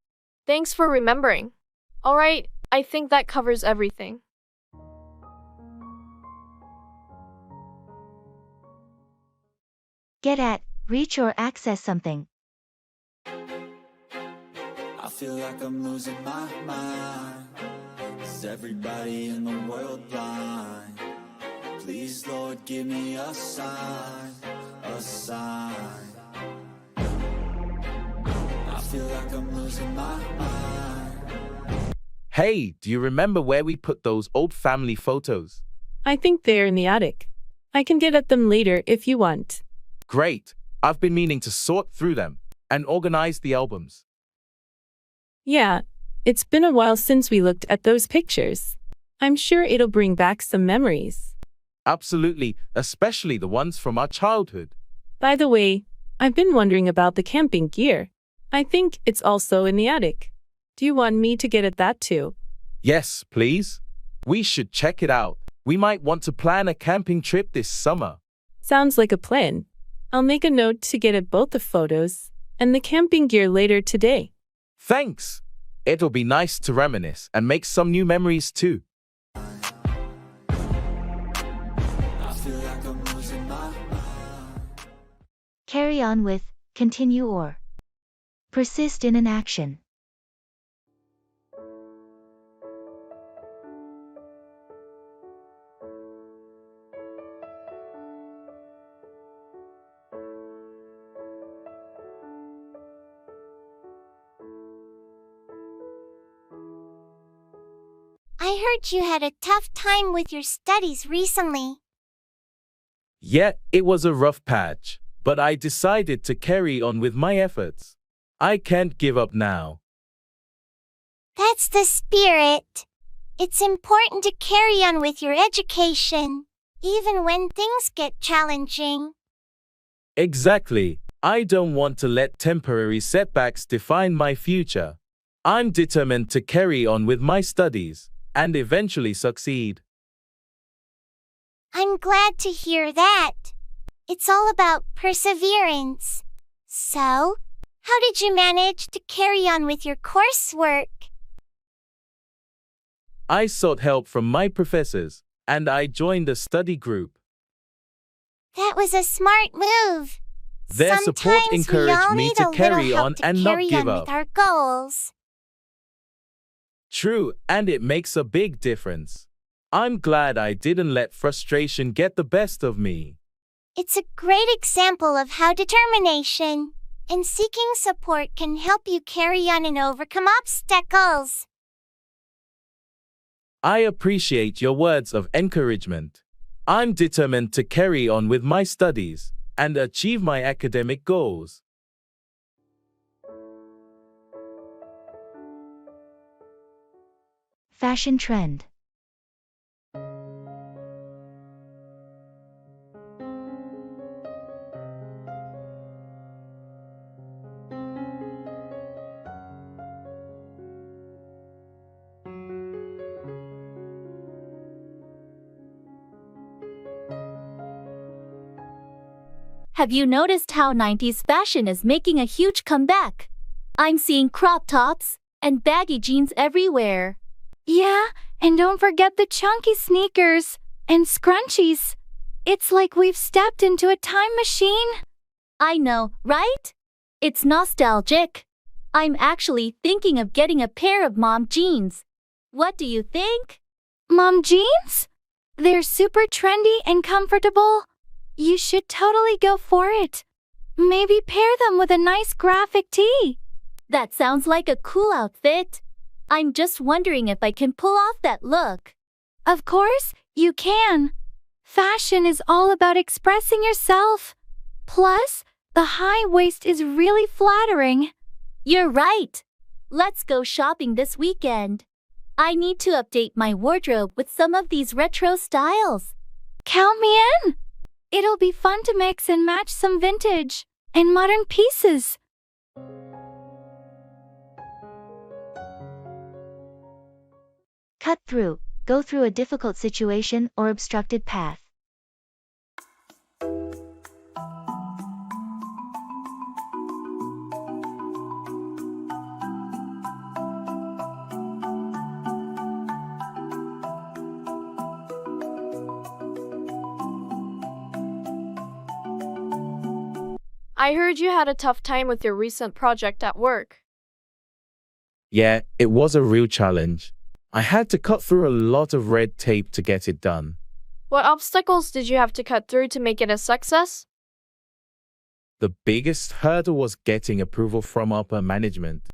Thanks for remembering. Alright, I think that covers everything. Get at, reach or access something. I feel like I'm losing my mind. Is everybody in the world blind? Please, Lord, give me a sign, a sign. I feel like I'm losing my mind. Hey, do you remember where we put those old family photos? I think they're in the attic. I can get at them later if you want. Great. I've been meaning to sort through them and organize the albums. Yeah, it's been a while since we looked at those pictures. I'm sure it'll bring back some memories. Absolutely, especially the ones from our childhood. By the way, I've been wondering about the camping gear. I think it's also in the attic. Do you want me to get at that too? Yes, please. We should check it out. We might want to plan a camping trip this summer. Sounds like a plan. I'll make a note to get at both the photos and the camping gear later today. Thanks. It'll be nice to reminisce and make some new memories too. I feel like I'm losing my mind. Carry on with, continue or persist in an action. I heard you had a tough time with your studies recently. Yeah, it was a rough patch, but I decided to carry on with my efforts. I can't give up now. That's the spirit. It's important to carry on with your education, even when things get challenging. Exactly. I don't want to let temporary setbacks define my future. I'm determined to carry on with my studies and eventually succeed. I'm glad to hear that. It's all about perseverance. So, how did you manage to carry on with your coursework? I sought help from my professors, and I joined a study group. That was a smart move. Their support Sometimes we encouraged all me need to a carry little help on to and not carry give on up. with our goals. True, and it makes a big difference. I'm glad I didn't let frustration get the best of me. It's a great example of how determination and seeking support can help you carry on and overcome obstacles. I appreciate your words of encouragement. I'm determined to carry on with my studies and achieve my academic goals. Fashion trend. Have you noticed how 90s fashion is making a huge comeback? I'm seeing crop tops and baggy jeans everywhere. Yeah, and don't forget the chunky sneakers and scrunchies. It's like we've stepped into a time machine. I know, right? It's nostalgic. I'm actually thinking of getting a pair of mom jeans. What do you think? Mom jeans? They're super trendy and comfortable. You should totally go for it. Maybe pair them with a nice graphic tee. That sounds like a cool outfit. I'm just wondering if I can pull off that look. Of course, you can. Fashion is all about expressing yourself. Plus, the high waist is really flattering. You're right. Let's go shopping this weekend. I need to update my wardrobe with some of these retro styles. Count me in. It'll be fun to mix and match some vintage and modern pieces. Cut through, go through a difficult situation or obstructed path. I heard you had a tough time with your recent project at work. Yeah, it was a real challenge. I had to cut through a lot of red tape to get it done. What obstacles did you have to cut through to make it a success? The biggest hurdle was getting approval from upper management.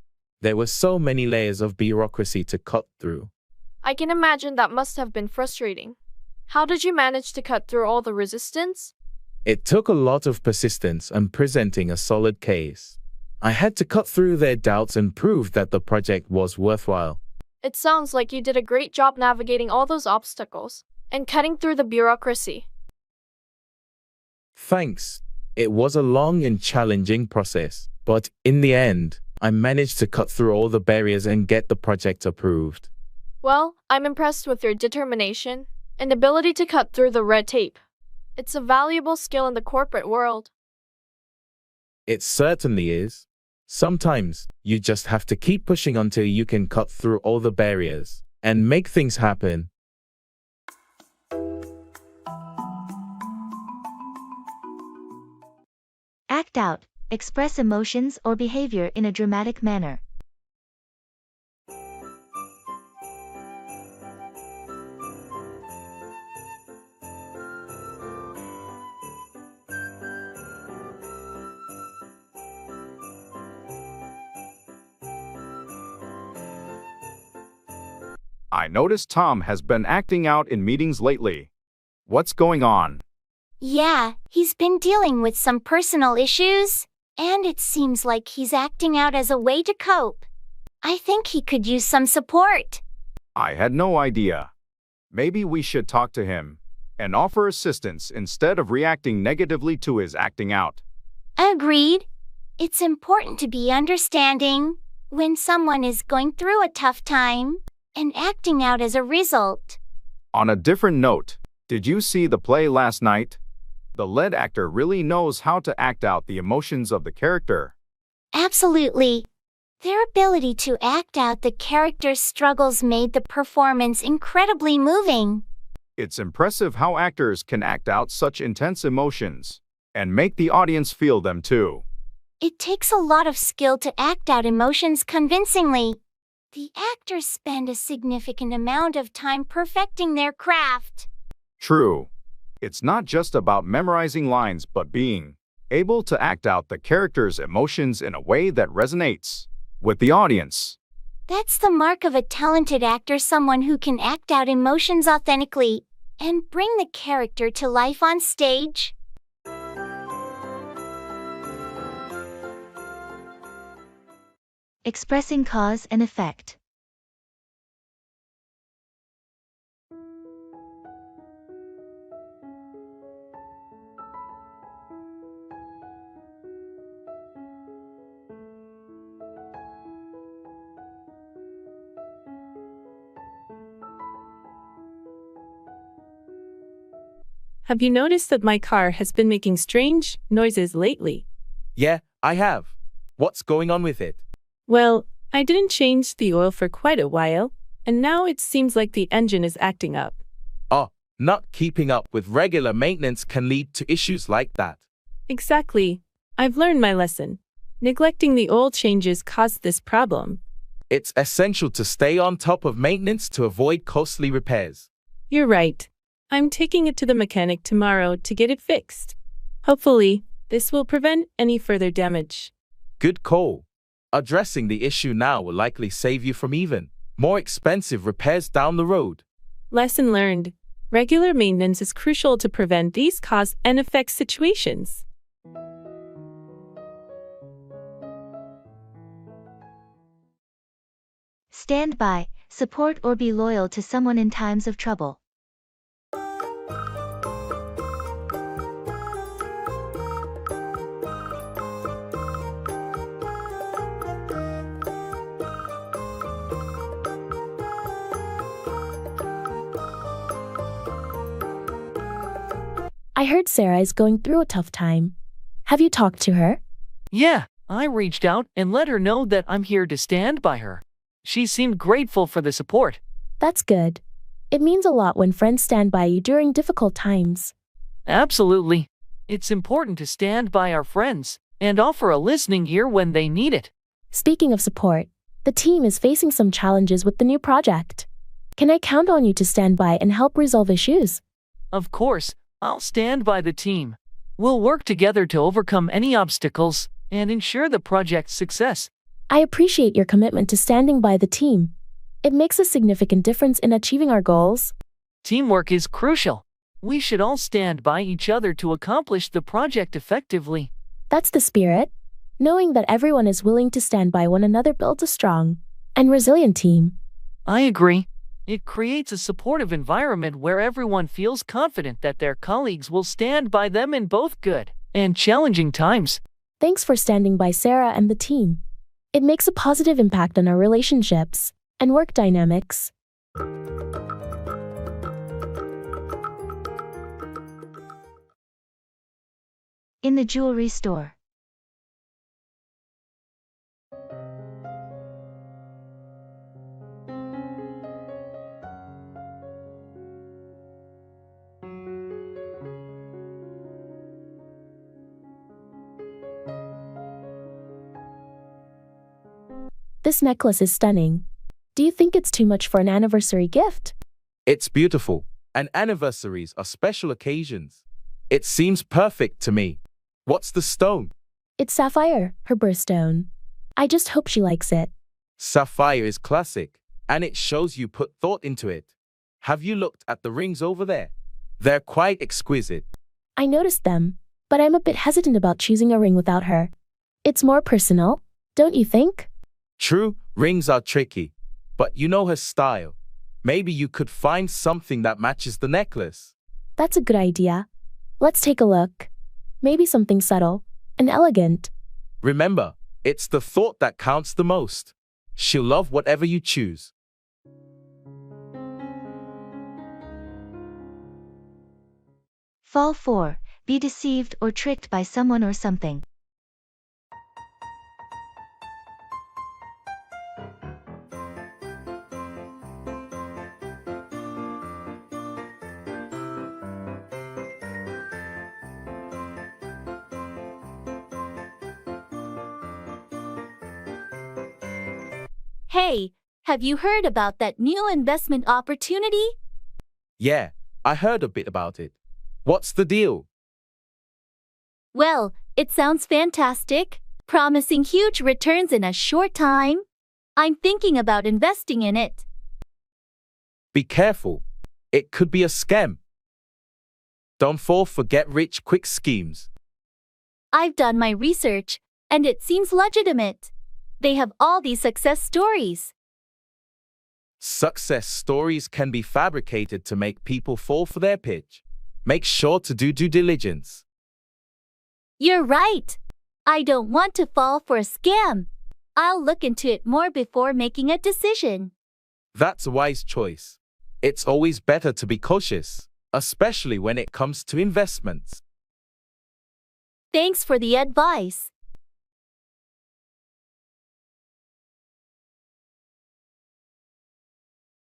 There were so many layers of bureaucracy to cut through. I can imagine that must have been frustrating. How did you manage to cut through all the resistance? It took a lot of persistence and presenting a solid case. I had to cut through their doubts and prove that the project was worthwhile. It sounds like you did a great job navigating all those obstacles and cutting through the bureaucracy. Thanks. It was a long and challenging process, but in the end, I managed to cut through all the barriers and get the project approved. Well, I'm impressed with your determination and ability to cut through the red tape. It's a valuable skill in the corporate world. It certainly is. Sometimes, you just have to keep pushing until you can cut through all the barriers and make things happen. Act out. Express emotions or behavior in a dramatic manner. I noticed Tom has been acting out in meetings lately. What's going on? Yeah, he's been dealing with some personal issues, and it seems like he's acting out as a way to cope. I think he could use some support. I had no idea. Maybe we should talk to him and offer assistance instead of reacting negatively to his acting out. Agreed. It's important to be understanding when someone is going through a tough time and acting out as a result. On a different note, did you see the play last night? The lead actor really knows how to act out the emotions of the character. Absolutely. Their ability to act out the character's struggles made the performance incredibly moving. It's impressive how actors can act out such intense emotions and make the audience feel them too. It takes a lot of skill to act out emotions convincingly. The actors spend a significant amount of time perfecting their craft. True. It's not just about memorizing lines but being able to act out the character's emotions in a way that resonates with the audience. That's the mark of a talented actor, someone who can act out emotions authentically and bring the character to life on stage. Expressing cause and effect. Have you noticed that my car has been making strange noises lately? Yeah, I have. What's going on with it? Well, I didn't change the oil for quite a while, and now it seems like the engine is acting up. Oh, not keeping up with regular maintenance can lead to issues like that. Exactly. I've learned my lesson. Neglecting the oil changes caused this problem. It's essential to stay on top of maintenance to avoid costly repairs. You're right. I'm taking it to the mechanic tomorrow to get it fixed. Hopefully, this will prevent any further damage. Good call. Addressing the issue now will likely save you from even more expensive repairs down the road. Lesson learned. Regular maintenance is crucial to prevent these cause and effect situations. Stand by, support or be loyal to someone in times of trouble. I heard Sarah is going through a tough time. Have you talked to her? Yeah, I reached out and let her know that I'm here to stand by her. She seemed grateful for the support. That's good. It means a lot when friends stand by you during difficult times. Absolutely. It's important to stand by our friends and offer a listening ear when they need it. Speaking of support, the team is facing some challenges with the new project. Can I count on you to stand by and help resolve issues? Of course, I'll stand by the team. We'll work together to overcome any obstacles and ensure the project's success. I appreciate your commitment to standing by the team. It makes a significant difference in achieving our goals. Teamwork is crucial. We should all stand by each other to accomplish the project effectively. That's the spirit. Knowing that everyone is willing to stand by one another builds a strong and resilient team. I agree. It creates a supportive environment where everyone feels confident that their colleagues will stand by them in both good and challenging times. Thanks for standing by Sarah and the team. It makes a positive impact on our relationships and work dynamics. In the jewelry store. This necklace is stunning. Do you think it's too much for an anniversary gift? It's beautiful, and anniversaries are special occasions. It seems perfect to me. What's the stone? It's sapphire, her birthstone. I just hope she likes it. Sapphire is classic, and it shows you put thought into it. Have you looked at the rings over there? They're quite exquisite. I noticed them, but I'm a bit hesitant about choosing a ring without her. It's more personal, don't you think? True, rings are tricky, but you know her style. Maybe you could find something that matches the necklace. That's a good idea. Let's take a look. Maybe something subtle and elegant. Remember, it's the thought that counts the most. She'll love whatever you choose. Fall 4. Be deceived or tricked by someone or something. Hey, have you heard about that new investment opportunity? Yeah, I heard a bit about it. What's the deal? Well, it sounds fantastic, promising huge returns in a short time. I'm thinking about investing in it. Be careful. It could be a scam. Don't fall for get-rich-quick schemes. I've done my research, and it seems legitimate. They have all these success stories. Success stories can be fabricated to make people fall for their pitch. Make sure to do due diligence. You're right. I don't want to fall for a scam. I'll look into it more before making a decision. That's a wise choice. It's always better to be cautious, especially when it comes to investments. Thanks for the advice.